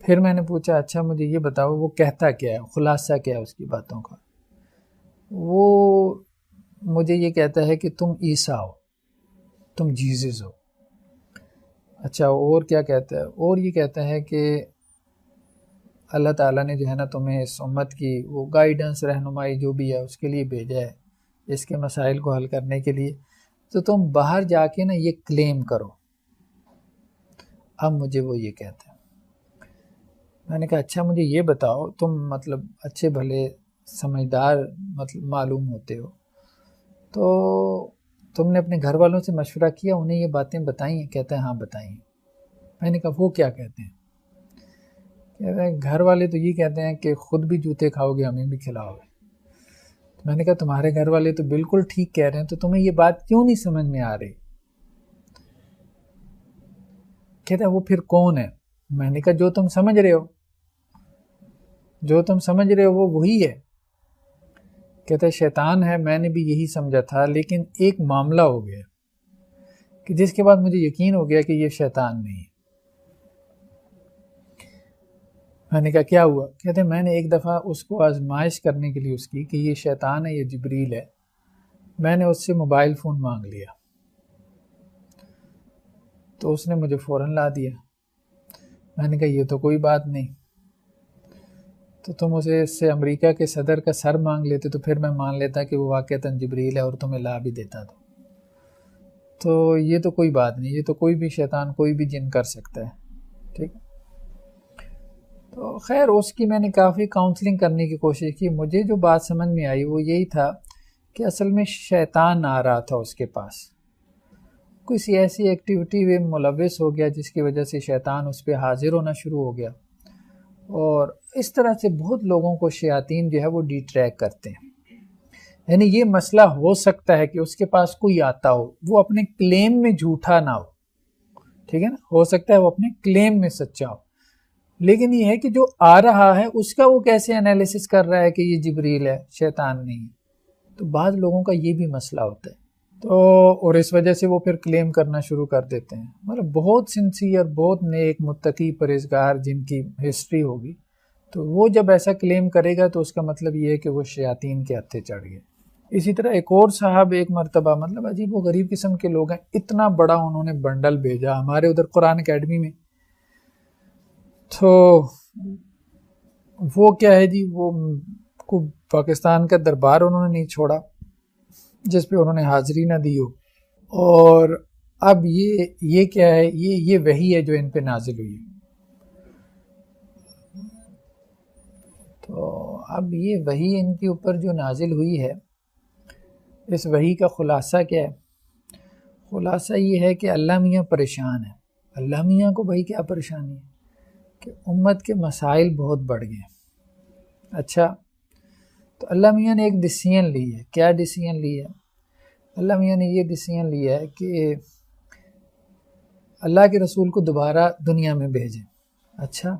پھر میں نے پوچھا اچھا مجھے یہ بتاؤ وہ کہتا کیا ہے، خلاصہ کیا ہے اس کی باتوں کا۔ وہ مجھے یہ کہتا ہے کہ تم عیسیٰ ہو، تم جیزس ہو۔ اچھا اور کیا کہتا ہے؟ اور یہ کہتا ہے کہ اللہ تعالیٰ نے جو ہے نا تمہیں اس امت کی وہ گائیڈنس، رہنمائی جو بھی ہے اس کے لیے بھیجا ہے، اس کے مسائل کو حل کرنے کے لیے، تو تم باہر جا کے نا یہ کلیم کرو۔ اب مجھے وہ یہ کہتا ہے، میں نے کہا اچھا مجھے یہ بتاؤ، تم مطلب اچھے بھلے سمجھدار مطلب معلوم ہوتے ہو، تو تم نے اپنے گھر والوں سے مشورہ کیا، انہیں یہ باتیں بتائی ہیں؟ کہتا ہے ہاں بتائی ہیں۔ میں نے کہا وہ کیا کہتے ہیں؟ کہتا ہے گھر والے تو یہ کہتے ہیں کہ خود بھی جوتے کھاؤ گے ہمیں بھی کھلاؤ گے۔ میں نے کہا تمہارے گھر والے تو بالکل ٹھیک کہہ رہے ہیں، تو تمہیں یہ بات کیوں نہیں سمجھ میں آ رہی؟ کہتا ہے وہ پھر کون ہے؟ میں نے کہا جو تم سمجھ رہے ہو، جو تم سمجھ رہے ہو وہ وہی ہے۔ کہتا ہے شیطان ہے، میں نے بھی یہی سمجھا تھا، لیکن ایک معاملہ ہو گیا کہ جس کے بعد مجھے یقین ہو گیا کہ یہ شیطان نہیں ہے۔ میں نے کہا کیا ہوا؟ کہتے ہیں میں نے ایک دفعہ اس کو آزمائش کرنے کے لیے اس کی کہ یہ شیطان ہے یا جبریل ہے، میں نے اس سے موبائل فون مانگ لیا، تو اس نے مجھے فوراً لا دیا۔ میں نے کہا یہ تو کوئی بات نہیں، تو تم اسے اس سے امریکہ کے صدر کا سر مانگ لیتے تو پھر میں مان لیتا کہ وہ واقعتاً جبریل ہے اور تمہیں لا بھی دیتا تو یہ تو کوئی بات نہیں، یہ تو کوئی بھی شیطان کوئی بھی جن کر سکتا ہے، ٹھیک۔ تو خیر اس کی میں نے کافی کاؤنسلنگ کرنے کی کوشش کی۔ مجھے جو بات سمجھ میں آئی وہ یہی تھا کہ اصل میں شیطان آ رہا تھا اس کے پاس، کسی ایسی ایکٹیویٹی میں ملوث ہو گیا جس کی وجہ سے شیطان اس پہ حاضر ہونا شروع ہو گیا، اور اس طرح سے بہت لوگوں کو شیاطین جو ہے وہ ڈی ٹریک کرتے ہیں۔ یعنی یہ مسئلہ ہو سکتا ہے کہ اس کے پاس کوئی آتا ہو، وہ اپنے کلیم میں جھوٹا نہ ہو، ٹھیک ہے نا، ہو سکتا ہے وہ اپنے کلیم میں سچا ہو، لیکن یہ ہے کہ جو آ رہا ہے اس کا وہ کیسے انالیسس کر رہا ہے کہ یہ جبریل ہے، شیطان نہیں. تو بعض لوگوں کا یہ بھی مسئلہ ہوتا ہے، تو اور اس وجہ سے وہ پھر کلیم کرنا شروع کر دیتے ہیں. مطلب بہت سنسیئر، بہت نیک، متقی، پرہیزگار جن کی ہسٹری ہوگی، تو وہ جب ایسا کلیم کرے گا تو اس کا مطلب یہ ہے کہ وہ شیاطین کے ہتھے چڑھ گئے. اسی طرح ایک اور صاحب ایک مرتبہ، مطلب عجیب و غریب قسم کے لوگ ہیں، اتنا بڑا انہوں نے بنڈل بھیجا ہمارے ادھر قرآن اکیڈمی میں. تو وہ کیا ہے جی، وہ کو پاکستان کا دربار انہوں نے نہیں چھوڑا جس پہ انہوں نے حاضری نہ دی ہو. اور اب یہ کیا ہے، یہ وحی ہے جو ان پہ نازل ہوئی ہے. تو اب یہ وحی ان کے اوپر جو نازل ہوئی ہے، اس وحی کا خلاصہ کیا ہے؟ خلاصہ یہ ہے کہ اللہ میاں پریشان ہے. اللہ میاں کو بھائی کیا پریشانی ہے کہ امت کے مسائل بہت بڑھ گئے. اچھا، تو اللہ میاں نے ایک ڈیسیژن لی ہے. کیا ڈیسیژن لی ہے؟ اللہ میاں نے یہ ڈیسیژن لیا ہے کہ اللہ کے رسول کو دوبارہ دنیا میں بھیجیں. اچھا،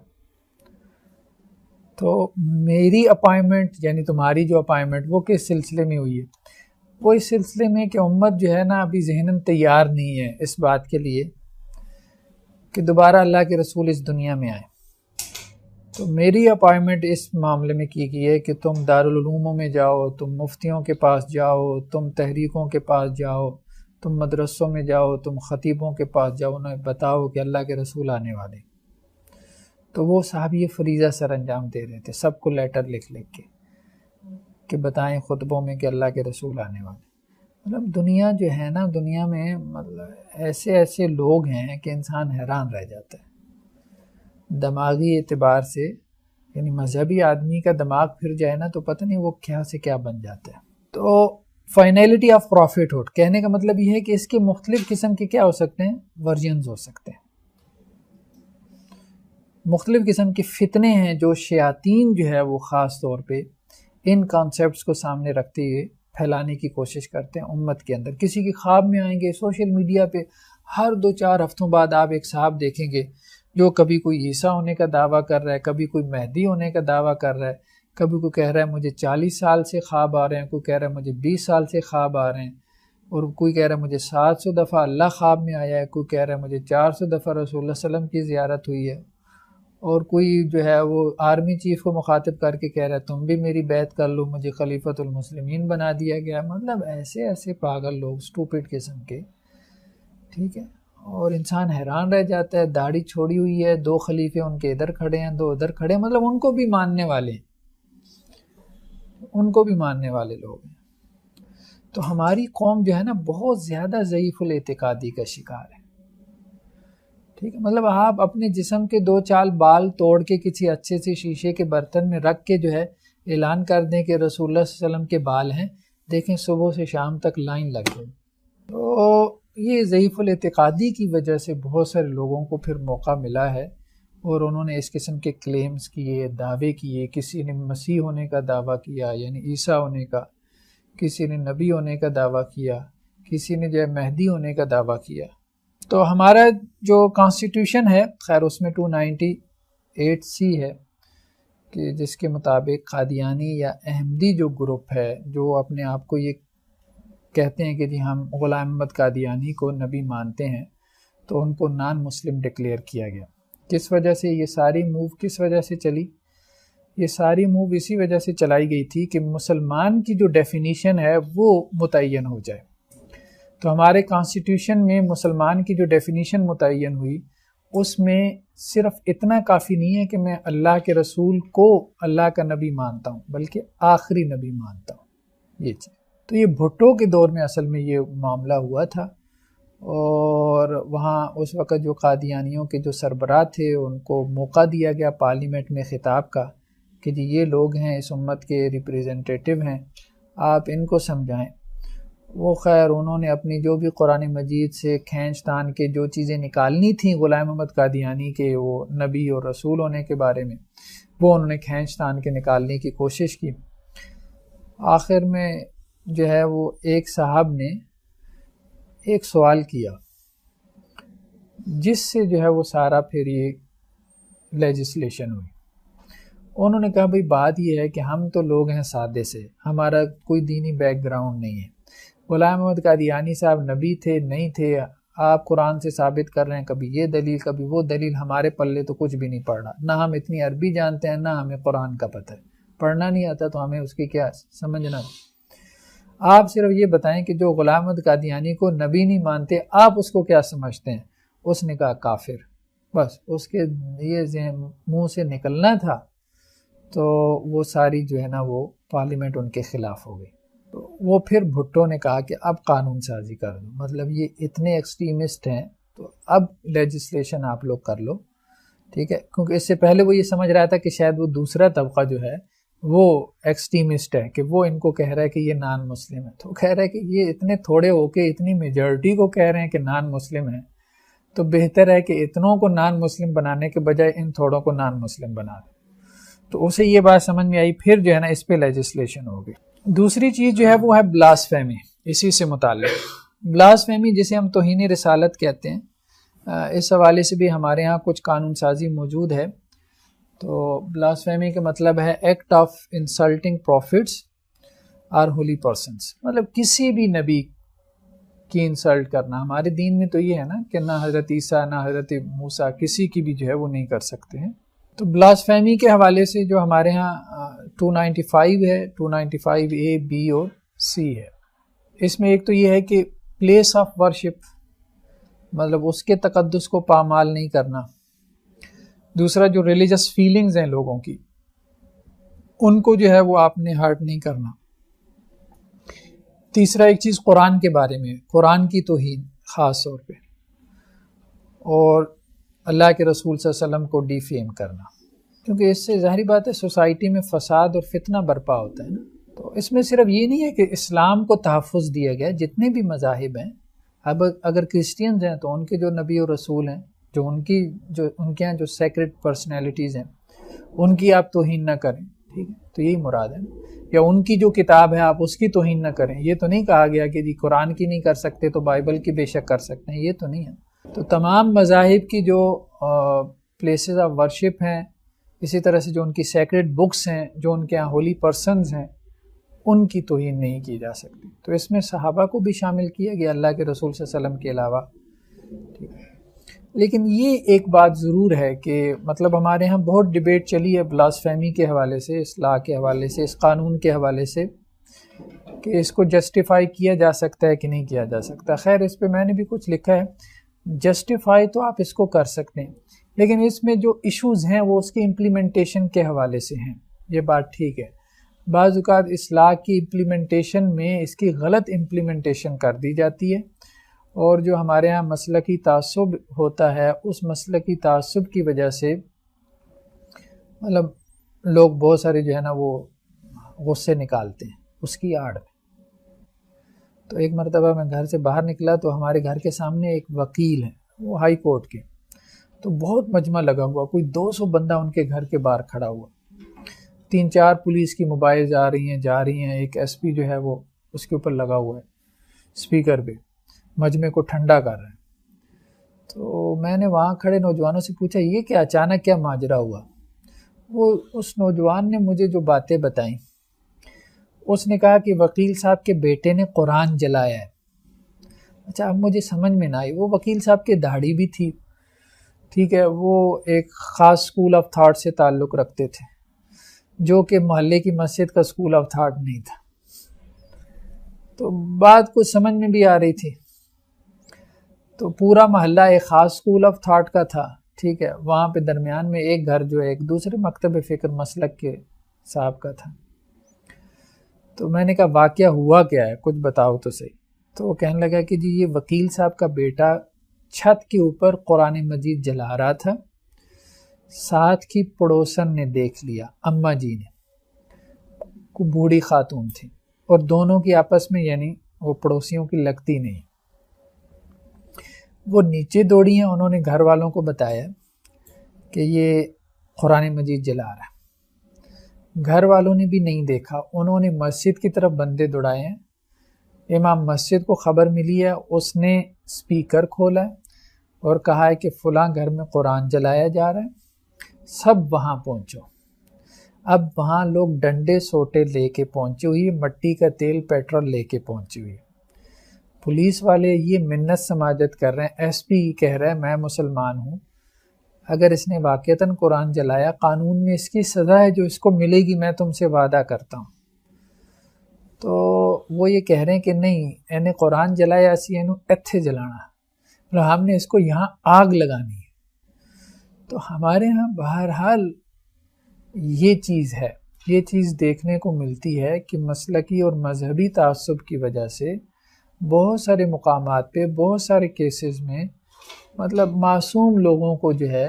تو میری اپائنمنٹ یعنی تمہاری جو اپائنمنٹ وہ کس سلسلے میں ہوئی ہے؟ وہ اس سلسلے میں کہ امت جو ہے نا ابھی ذہناً تیار نہیں ہے اس بات کے لیے کہ دوبارہ اللہ کے رسول اس دنیا میں آئے. تو میری اپائنمنٹ اس معاملے میں کی گئی ہے کہ تم دارالعلوموں میں جاؤ، تم مفتیوں کے پاس جاؤ، تم تحریکوں کے پاس جاؤ، تم مدرسوں میں جاؤ، تم خطیبوں کے پاس جاؤ، انہیں بتاؤ کہ اللہ کے رسول آنے والے. تو وہ صاحب یہ فریضہ سر انجام دے رہے تھے، سب کو لیٹر لکھ کے کہ بتائیں خطبوں میں کہ اللہ کے رسول آنے والے. مطلب دنیا جو ہے نا، دنیا میں مطلب ایسے لوگ ہیں کہ انسان حیران رہ جاتا ہے دماغی اعتبار سے. یعنی مذہبی آدمی کا دماغ پھر جائے نا تو پتہ نہیں وہ کیا سے کیا بن جاتا ہے. تو فائنلٹی آف پروفٹ ہوڈ کہنے کا مطلب یہ ہے کہ اس کے مختلف قسم کے کیا ہو سکتے ہیں؟ ورژنز ہو سکتے ہیں. مختلف قسم کے فتنے ہیں جو شیاطین جو ہے وہ خاص طور پہ ان کانسیپٹس کو سامنے رکھتے ہوئے پھیلانے کی کوشش کرتے ہیں امت کے اندر. کسی کی خواب میں آئیں گے، سوشل میڈیا پہ ہر 2-4 ہفتوں بعد آپ ایک صاحب دیکھیں گے جو کبھی کوئی عیسیٰ ہونے کا دعویٰ کر رہا ہے، کبھی کوئی مہدی ہونے کا دعویٰ کر رہا ہے، کبھی کوئی کہہ رہا ہے مجھے 40 سال سے خواب آ رہے ہیں، کوئی کہہ رہا ہے مجھے 20 سال سے خواب آ رہے ہیں، اور کوئی کہہ رہا ہے مجھے 700 دفعہ اللہ خواب میں آیا ہے، کوئی کہہ رہا ہے مجھے 400 دفعہ رسول اللہ صلی اللہ علیہ وسلم کی زیارت ہوئی ہے، اور کوئی جو ہے وہ آرمی چیف کو مخاطب کر کے کہہ رہا ہے تم بھی میری بیعت کر لو، مجھے خلیفۃ المسلمین بنا دیا گیا. مطلب ایسے پاگل لوگ، اسٹوپڈ قسم کے، ٹھیک ہے. اور انسان حیران رہ جاتا ہے. داڑھی چھوڑی ہوئی ہے، 2 خلیفے ان کے ادھر کھڑے ہیں، 2 ادھر کھڑے ہیں، مطلب ان کو بھی ماننے والے ہیں، ان کو بھی ماننے والے لوگ ہیں. تو ہماری قوم جو ہے نا بہت زیادہ ضعیف الاعتقادی کا شکار ہے. ٹھیک ہے، مطلب آپ اپنے جسم کے 2-4 بال توڑ کے کسی اچھے سے شیشے کے برتن میں رکھ کے جو ہے اعلان کر دیں کہ رسول اللہ صلی اللہ علیہ وسلم کے بال ہیں، دیکھیں صبح سے شام تک لائن لگ گئی. تو یہ ضعیف الاعتقادی کی وجہ سے بہت سارے لوگوں کو پھر موقع ملا ہے اور انہوں نے اس قسم کے کلیمز کیے، دعوے کیے. کسی نے مسیح ہونے کا دعویٰ کیا، یعنی عیسیٰ ہونے کا، کسی نے نبی ہونے کا دعویٰ کیا، کسی نے جو ہے مہدی ہونے کا دعویٰ کیا. تو ہمارا جو کانسٹیٹیوشن ہے، خیر اس میں 298C ہے کہ جس کے مطابق قادیانی یا احمدی جو گروپ ہے جو اپنے آپ کو یہ کہتے ہیں کہ جی ہم غلام احمد قادیانی کو نبی مانتے ہیں، تو ان کو نان مسلم ڈکلیئر کیا گیا. کس وجہ سے یہ ساری موو کس وجہ سے چلی؟ یہ ساری موو اسی وجہ سے چلائی گئی تھی کہ مسلمان کی جو ڈیفینیشن ہے وہ متعین ہو جائے. تو ہمارے کانسٹیٹیوشن میں مسلمان کی جو ڈیفینیشن متعین ہوئی اس میں صرف اتنا کافی نہیں ہے کہ میں اللہ کے رسول کو اللہ کا نبی مانتا ہوں، بلکہ آخری نبی مانتا ہوں. یہ چیز تو یہ بھٹو کے دور میں اصل میں یہ معاملہ ہوا تھا، اور وہاں اس وقت جو قادیانیوں کے جو سربراہ تھے ان کو موقع دیا گیا پارلیمنٹ میں خطاب کا کہ جی یہ لوگ ہیں اس امت کے ریپریزنٹیٹیو ہیں، آپ ان کو سمجھائیں. وہ خیر انہوں نے اپنی جو بھی قرآن مجید سے کھینچ تان کے جو چیزیں نکالنی تھیں غلام احمد قادیانی کے وہ نبی اور رسول ہونے کے بارے میں، وہ انہوں نے کھینچ تان کے نکالنے کی کوشش کی. آخر میں جو ہے وہ ایک صاحب نے ایک سوال کیا جس سے جو ہے وہ سارا پھر یہ لیجسلیشن ہوئی. انہوں نے کہا بھئی بات یہ ہے کہ ہم تو لوگ ہیں سادے سے، ہمارا کوئی دینی بیک گراؤنڈ نہیں ہے. غلام احمد قادیانی صاحب نبی تھے نہیں تھے، آپ قرآن سے ثابت کر رہے ہیں، کبھی یہ دلیل کبھی وہ دلیل، ہمارے پلے تو کچھ بھی نہیں پڑ رہا. نہ ہم اتنی عربی جانتے ہیں، نہ ہمیں قرآن کا پتہ ہے، پڑھنا نہیں آتا تو ہمیں اس کی کیا سمجھنا. آپ صرف یہ بتائیں کہ جو غلام احمد قادیانی کو نبی نہیں مانتے، آپ اس کو کیا سمجھتے ہیں؟ اس نے کہا کافر. بس اس کے یہ منہ سے نکلنا تھا تو وہ ساری جو ہے نا وہ پارلیمنٹ ان کے خلاف ہو گئی. تو وہ پھر بھٹو نے کہا کہ اب قانون سازی کر دو، مطلب یہ اتنے ایکسٹریمسٹ ہیں تو اب لیجسلیشن آپ لوگ کر لو، ٹھیک ہے. کیونکہ اس سے پہلے وہ یہ سمجھ رہا تھا کہ شاید وہ دوسرا طبقہ جو ہے وہ ایکسٹریمسٹ ہے، کہ وہ ان کو کہہ رہا ہے کہ یہ نان مسلم ہے. تو کہہ رہا ہے کہ یہ اتنے تھوڑے ہو کے اتنی میجورٹی کو کہہ رہے ہیں کہ نان مسلم ہے، تو بہتر ہے کہ اتنوں کو نان مسلم بنانے کے بجائے ان تھوڑوں کو نان مسلم بنا دیں. تو اسے یہ بات سمجھ میں آئی، پھر جو ہے نا اس پہ لیجسلیشن ہوگی. دوسری چیز جو ہے وہ ہے بلاسفیمی. اسی سے متعلق بلاسفیمی جسے ہم توہین رسالت کہتے ہیں، اس حوالے سے بھی ہمارے ہاں کچھ قانون سازی موجود ہے. تو بلاسفیمی کا مطلب ہے ایکٹ آف انسلٹنگ پروفٹس اور ہولی پرسنس، مطلب کسی بھی نبی کی انسلٹ کرنا. ہمارے دین میں تو یہ ہے نا کہ نہ حضرت عیسیٰ نہ حضرت موسیٰ کسی کی بھی جو ہے وہ نہیں کر سکتے ہیں. تو بلاسفیمی کے حوالے سے جو ہمارے ہاں 295 ہے، 295 اے بی اور سی ہے. اس میں ایک تو یہ ہے کہ پلیس آف ورشپ، مطلب اس کے تقدس کو پامال نہیں کرنا. دوسرا جو ریلیجس فیلنگز ہیں لوگوں کی، ان کو جو ہے وہ آپ نے ہرٹ نہیں کرنا. تیسرا ایک چیز قرآن کے بارے میں، قرآن کی توہین خاص طور پہ، اور اللہ کے رسول صلی اللہ علیہ وسلم کو ڈی فیم کرنا، کیونکہ اس سے ظاہری بات ہے سوسائٹی میں فساد اور فتنہ برپا ہوتا ہے نا. تو اس میں صرف یہ نہیں ہے کہ اسلام کو تحفظ دیا گیا، جتنے بھی مذاہب ہیں، اب اگر کرسچینز ہیں تو ان کے جو نبی اور رسول ہیں، جو ان کے یہاں جو سیکرڈ پرسنالٹیز ہیں، ان کی آپ توہین نہ کریں، ٹھیک ہے. تو یہی مراد ہے. یا ان کی جو کتاب ہے آپ اس کی توہین نہ کریں. یہ تو نہیں کہا گیا کہ جی قرآن کی نہیں کر سکتے تو بائبل کی بے شک کر سکتے ہیں، یہ تو نہیں ہے. تو تمام مذاہب کی جو پلیسز آف ورشپ ہیں، اسی طرح سے جو ان کی سیکرڈ بکس ہیں، جو ان کے یہاں ہولی پرسنز ہیں، ان کی توہین نہیں کی جا سکتی. تو اس میں صحابہ کو بھی شامل کیا گیا اللہ کے رسول صلی اللہ علیہ وسلم کے علاوہ. لیکن یہ ایک بات ضرور ہے کہ مطلب ہمارے ہاں بہت ڈیبیٹ چلی ہے بلاسفیمی کے حوالے سے، اصلاح کے حوالے سے، اس قانون کے حوالے سے، کہ اس کو جسٹیفائی کیا جا سکتا ہے کہ نہیں کیا جا سکتا. خیر اس پہ میں نے بھی کچھ لکھا ہے. جسٹیفائی تو آپ اس کو کر سکتے ہیں، لیکن اس میں جو ایشوز ہیں وہ اس کی امپلیمنٹیشن کے حوالے سے ہیں. یہ بات ٹھیک ہے، بعض اوقات اصلاح کی امپلیمنٹیشن میں اس کی غلط امپلیمنٹیشن کر دی جاتی ہے، اور جو ہمارے ہاں مسلکی تعصب ہوتا ہے، اس مسلکی تعصب کی وجہ سے مطلب لوگ بہت سارے جو ہے نا وہ غصے نکالتے ہیں اس کی آڑ میں. تو ایک مرتبہ میں گھر سے باہر نکلا تو ہمارے گھر کے سامنے ایک وکیل ہے، وہ ہائی کورٹ کے، تو بہت مجمع لگا ہوا، کوئی 200 بندہ ان کے گھر کے باہر کھڑا ہوا. 3-4 پولیس کی موبائل جا رہی ہیں. ایک ایس پی جو ہے وہ اس کے اوپر لگا ہوا ہے اسپیکر پہ، مجمع کو ٹھنڈا کر رہے ہیں. تو میں نے وہاں کھڑے نوجوانوں سے پوچھا یہ کیا اچانک کیا ماجرا ہوا. وہ اس نوجوان نے مجھے جو باتیں بتائیں، اس نے کہا کہ وکیل صاحب کے بیٹے نے قرآن جلایا ہے. اچھا اب مجھے سمجھ میں نہ آئی، وہ وکیل صاحب کے داڑھی بھی تھی، ٹھیک ہے، وہ ایک خاص اسکول آف تھاٹ سے تعلق رکھتے تھے جو کہ محلے کی مسجد کا اسکول آف تھاٹ نہیں تھا. تو بات کچھ سمجھ میں بھی آ رہی تھی. تو پورا محلہ ایک خاص اسکول آف تھاٹ کا تھا، ٹھیک ہے، وہاں پہ درمیان میں ایک گھر جو ہے ایک دوسرے مکتب فکر مسلک کے صاحب کا تھا. تو میں نے کہا واقعہ ہوا کیا ہے، کچھ بتاؤ تو صحیح. تو وہ کہنے لگا کہ جی یہ وکیل صاحب کا بیٹا چھت کے اوپر قرآن مجید جلا رہا تھا، ساتھ کی پڑوسن نے دیکھ لیا، اماں جی نے، کو بوڑھی خاتون تھی، اور دونوں کی آپس میں یعنی وہ پڑوسیوں کی لگتی نہیں. وہ نیچے دوڑی ہیں، انہوں نے گھر والوں کو بتایا کہ یہ قرآن مجید جلا رہا ہے. گھر والوں نے بھی نہیں دیکھا، انہوں نے مسجد کی طرف بندے دوڑائے ہیں. امام مسجد کو خبر ملی ہے، اس نے اسپیکر کھولا ہے اور کہا ہے کہ فلاں گھر میں قرآن جلایا جا رہا ہے. سب وہاں پہنچو. اب وہاں لوگ ڈنڈے سوٹے لے کے پہنچے ہوئی، مٹی کا تیل پیٹرول لے کے پہنچے ہوئی. پولیس والے یہ منت سماجت کر رہے ہیں. ایس پی کہہ رہا ہے میں مسلمان ہوں، اگر اس نے واقعتاً قرآن جلایا قانون میں اس کی سزا ہے جو اس کو ملے گی، میں تم سے وعدہ کرتا ہوں. تو وہ یہ کہہ رہے ہیں کہ نہیں، اینے قرآن جلایا اسی اینو ایتھے جلانا، مطلب ہم نے اس کو یہاں آگ لگانی ہے. تو ہمارے ہاں بہرحال یہ چیز ہے، یہ چیز دیکھنے کو ملتی ہے کہ مسلکی اور مذہبی تعصب کی وجہ سے بہت سارے مقامات پہ بہت سارے کیسز میں مطلب معصوم لوگوں کو جو ہے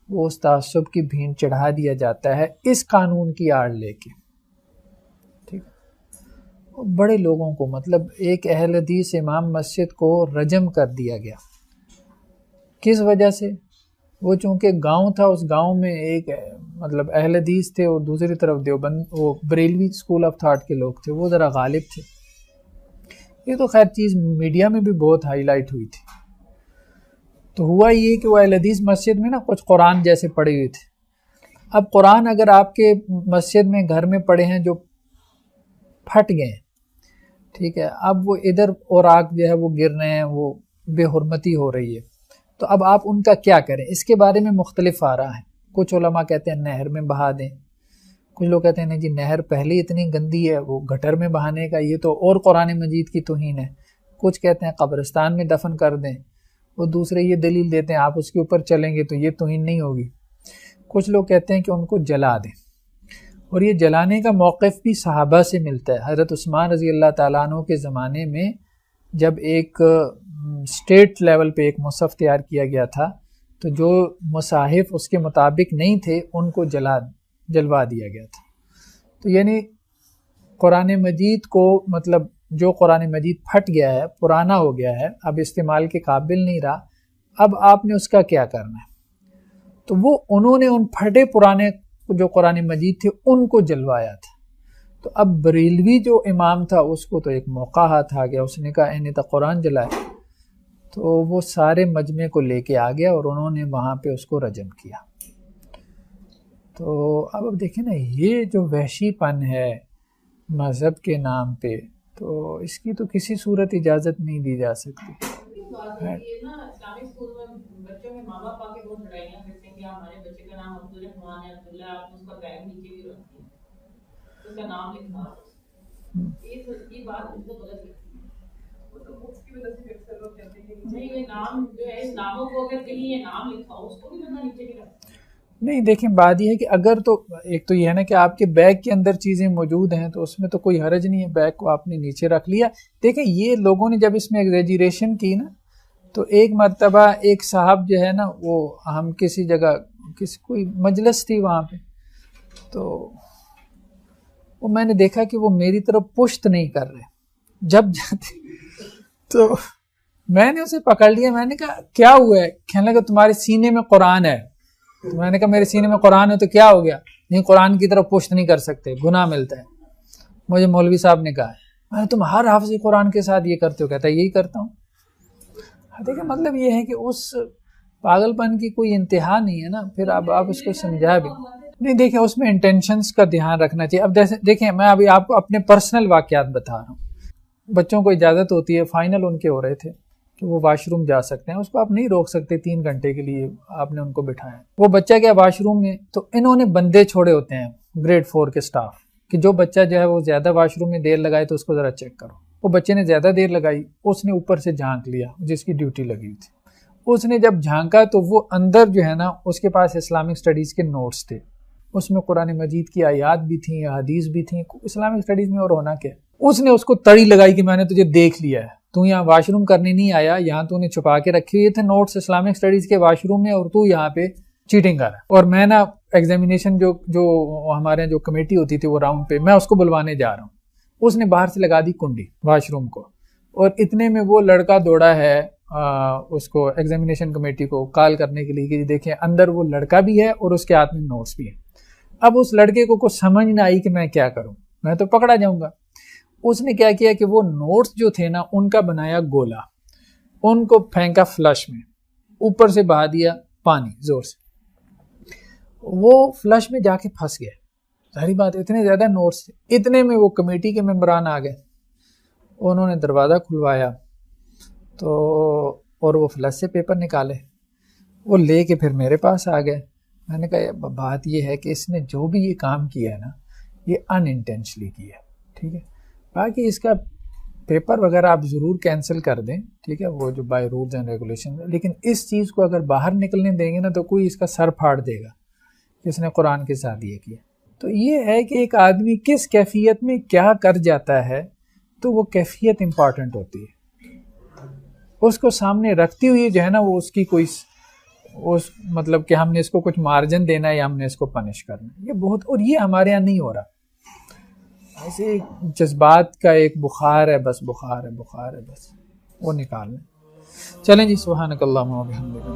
وہ اس تعصب کی بھینٹ چڑھا دیا جاتا ہے اس قانون کی آڑ لے کے. ٹھیک، بڑے لوگوں کو مطلب ایک اہل حدیث امام مسجد کو رجم کر دیا گیا. کس وجہ سے؟ وہ چونکہ گاؤں تھا، اس گاؤں میں ایک مطلب اہل حدیث تھے اور دوسری طرف دیوبند وہ بریلوی اسکول آف تھاٹ کے لوگ تھے، وہ ذرا غالب تھے. یہ تو خیر چیز میڈیا میں بھی بہت ہائی لائٹ ہوئی تھی. تو ہوا یہ کہ وہ اہل حدیث مسجد میں نا کچھ قرآن جیسے پڑے ہوئے تھے. اب قرآن اگر آپ کے مسجد میں گھر میں پڑے ہیں جو پھٹ گئے ہیں، ٹھیک ہے، اب وہ ادھر اور آگ جو ہے وہ گر رہے ہیں، وہ بے حرمتی ہو رہی ہے، تو اب آپ ان کا کیا کریں؟ اس کے بارے میں مختلف آ رہا ہے. کچھ علماء کہتے ہیں نہر میں بہا دیں، کچھ لوگ کہتے ہیں نہیں جی نہر پہلے اتنی گندی ہے، وہ گٹر میں بہانے کا یہ تو اور قرآن مجید کی توہین ہے. کچھ کہتے ہیں قبرستان میں دفن کر دیں، وہ دوسرے یہ دلیل دیتے ہیں آپ اس کے اوپر چلیں گے تو یہ توہین نہیں ہوگی. کچھ لوگ کہتے ہیں کہ ان کو جلا دیں، اور یہ جلانے کا موقف بھی صحابہ سے ملتا ہے. حضرت عثمان رضی اللہ تعالیٰ عنہ کے زمانے میں جب ایک اسٹیٹ لیول پہ ایک مصحف تیار کیا گیا تھا تو جو مصاحف اس کے مطابق نہیں تھے ان کو جلوا دیا گیا تھا. تو یعنی قرآن مجید کو مطلب جو قرآن مجید پھٹ گیا ہے، پرانا ہو گیا ہے، اب استعمال کے قابل نہیں رہا، اب آپ نے اس کا کیا کرنا ہے؟ تو وہ انہوں نے ان پھٹے پرانے جو قرآن مجید تھے ان کو جلوایا تھا. تو اب بریلوی جو امام تھا اس کو تو ایک موقع ہاتھ آ گیا، اس نے کہا اینی تا قرآن جلائے، تو وہ سارے مجمع کو لے کے آ گیا اور انہوں نے وہاں پہ اس کو رجم کیا. تو اب دیکھیں نا یہ جو وحشی پن ہے مذہب کے نام پہ، تو اس کی تو کسی صورت اجازت نہیں دی جا سکتی. اسلامک اسکول میں بچوں میں ماں باپ آ کے بہت لڑائیاں کرتے ہیں کہ ہمارے بچے کا نام عبدالرحمان ہے، عبداللہ، آپ اس کا بیگ نیچے بھی رکھتے ہیں، اس کا نام لکھا، یہ بات بالکل غلط لگتی ہے. نہیں یہ نام جو ہے اس ناموں کو اگر کہیں یہ نام لکھا ہو اس کو بھی بندہ نیچے بھی رکھتا ہے. نہیں دیکھیں بات یہ ہے کہ اگر تو ایک تو یہ ہے نا کہ آپ کے بیگ کے اندر چیزیں موجود ہیں تو اس میں تو کوئی حرج نہیں ہے، بیگ کو آپ نے نیچے رکھ لیا. دیکھیں یہ لوگوں نے جب اس میں ایگزیجریشن کی نا تو ایک مرتبہ ایک صاحب جو ہے نا وہ ہم کسی جگہ کوئی مجلس تھی وہاں پہ، تو وہ میں نے دیکھا کہ وہ میری طرف پشت نہیں کر رہے جب جاتے، تو میں نے اسے پکڑ لیا، میں نے کہا کیا ہوا ہے؟ کہنے لگا تمہارے سینے میں قرآن ہے. تو میں نے کہا میرے سینے میں قرآن ہے تو کیا ہو گیا؟ نہیں قرآن کی طرف پشت نہیں کر سکتے، گناہ ملتا ہے. مجھے مولوی صاحب نے کہا میں تم ہر حافظ قرآن کے ساتھ یہ کرتے ہو؟ کہتا ہے یہی کرتا ہوں. دیکھیں مطلب یہ ہے کہ اس پاگل پن کی کوئی انتہا نہیں ہے نا، پھر اب آپ اس کو سمجھا بھی نہیں. دیکھیں اس میں انٹینشنز کا دھیان رکھنا چاہیے. اب دیکھیں میں ابھی آپ کو اپنے پرسنل واقعات بتا رہا ہوں. بچوں کو اجازت ہوتی ہے، فائنل ان کے ہو رہے تھے کہ وہ واش روم جا سکتے ہیں، اس کو آپ نہیں روک سکتے 3 گھنٹے کے لیے آپ نے ان کو بٹھایا. وہ بچہ گیا واش روم میں تو انہوں نے بندے چھوڑے ہوتے ہیں گریڈ 4 کے سٹاف کہ جو بچہ جو ہے وہ زیادہ واش روم میں دیر لگائے تو اس کو ذرا چیک کرو. وہ بچے نے زیادہ دیر لگائی، اس نے اوپر سے جھانک لیا جس کی ڈیوٹی لگی ہوئی تھی. اس نے جب جھانکا تو وہ اندر جو ہے نا اس کے پاس اسلامک اسٹڈیز کے نوٹس تھے، اس میں قرآن مجید کی آیات بھی تھیں، حدیث بھی تھیں. اسلامک اسٹڈیز میں اور ہونا کیا؟ اس نے اس کو تڑی لگائی کہ میں نے تجھے دیکھ لیا ہے، تو یہاں واش روم کرنے نہیں آیا، یہاں تو نے چھپا کے رکھے ہوئے تھے نوٹس اسلامک اسٹڈیز کے واش روم میں، اور تو یہاں پہ چیٹنگ کر رہا ہے. اور میں نا ایگزامینیشن جو ہمارے جو کمیٹی ہوتی تھی وہ راؤنڈ پہ میں اس کو بلوانے جا رہا ہوں. اس نے باہر سے لگا دی کنڈی واش روم کو، اور اتنے میں وہ لڑکا دوڑا ہے اس کو ایگزامینیشن کمیٹی کو کال کرنے کے لیے کہ دیکھیں اندر وہ لڑکا بھی ہے اور اس کے ہاتھ میں نوٹس بھی ہیں. اب اس لڑکے کو کچھ سمجھ نہ آئی کہ میں کیا کروں، میں تو پکڑا جاؤں گا. اس نے کیا کیا کہ وہ نوٹس جو تھے نا ان کا بنایا گولا، ان کو پھینکا فلش میں، اوپر سے بہا دیا پانی زور سے، وہ فلش میں جا کے پھنس گئے. ظاہری بات اتنے زیادہ نوٹس تھے. اتنے میں وہ کمیٹی کے ممبران آ گئے, انہوں نے دروازہ کھلوایا تو اور وہ فلش سے پیپر نکالے, وہ لے کے پھر میرے پاس آ گئے. میں نے کہا بات یہ ہے کہ اس نے جو بھی یہ کام کیا ہے نا یہ ان انٹینشنلی کیا ہے, ٹھیک ہے, باقی اس کا پیپر وغیرہ آپ ضرور کینسل کر دیں, ٹھیک ہے, وہ جو بائی رولز اینڈ ریگولیشن, لیکن اس چیز کو اگر باہر نکلنے دیں گے نا تو کوئی اس کا سر پھاڑ دے گا کہ اس نے قرآن کے ساتھ یہ کیا. تو یہ ہے کہ ایک آدمی کس کیفیت میں کیا کر جاتا ہے تو وہ کیفیت امپورٹنٹ ہوتی ہے. اس کو سامنے رکھتی ہوئی جو ہے نا وہ اس کی کوئی اس مطلب کہ ہم نے اس کو کچھ مارجن دینا ہے یا ہم نے اس کو پنش کرنا ہے, یہ بہت, اور یہ ہمارے یہاں نہیں ہو رہا. ایسے جذبات کا ایک بخار ہے, بس بخار ہے بس, وہ نکالنا. چلیں جی, سبحانک اللہم و بحمدک.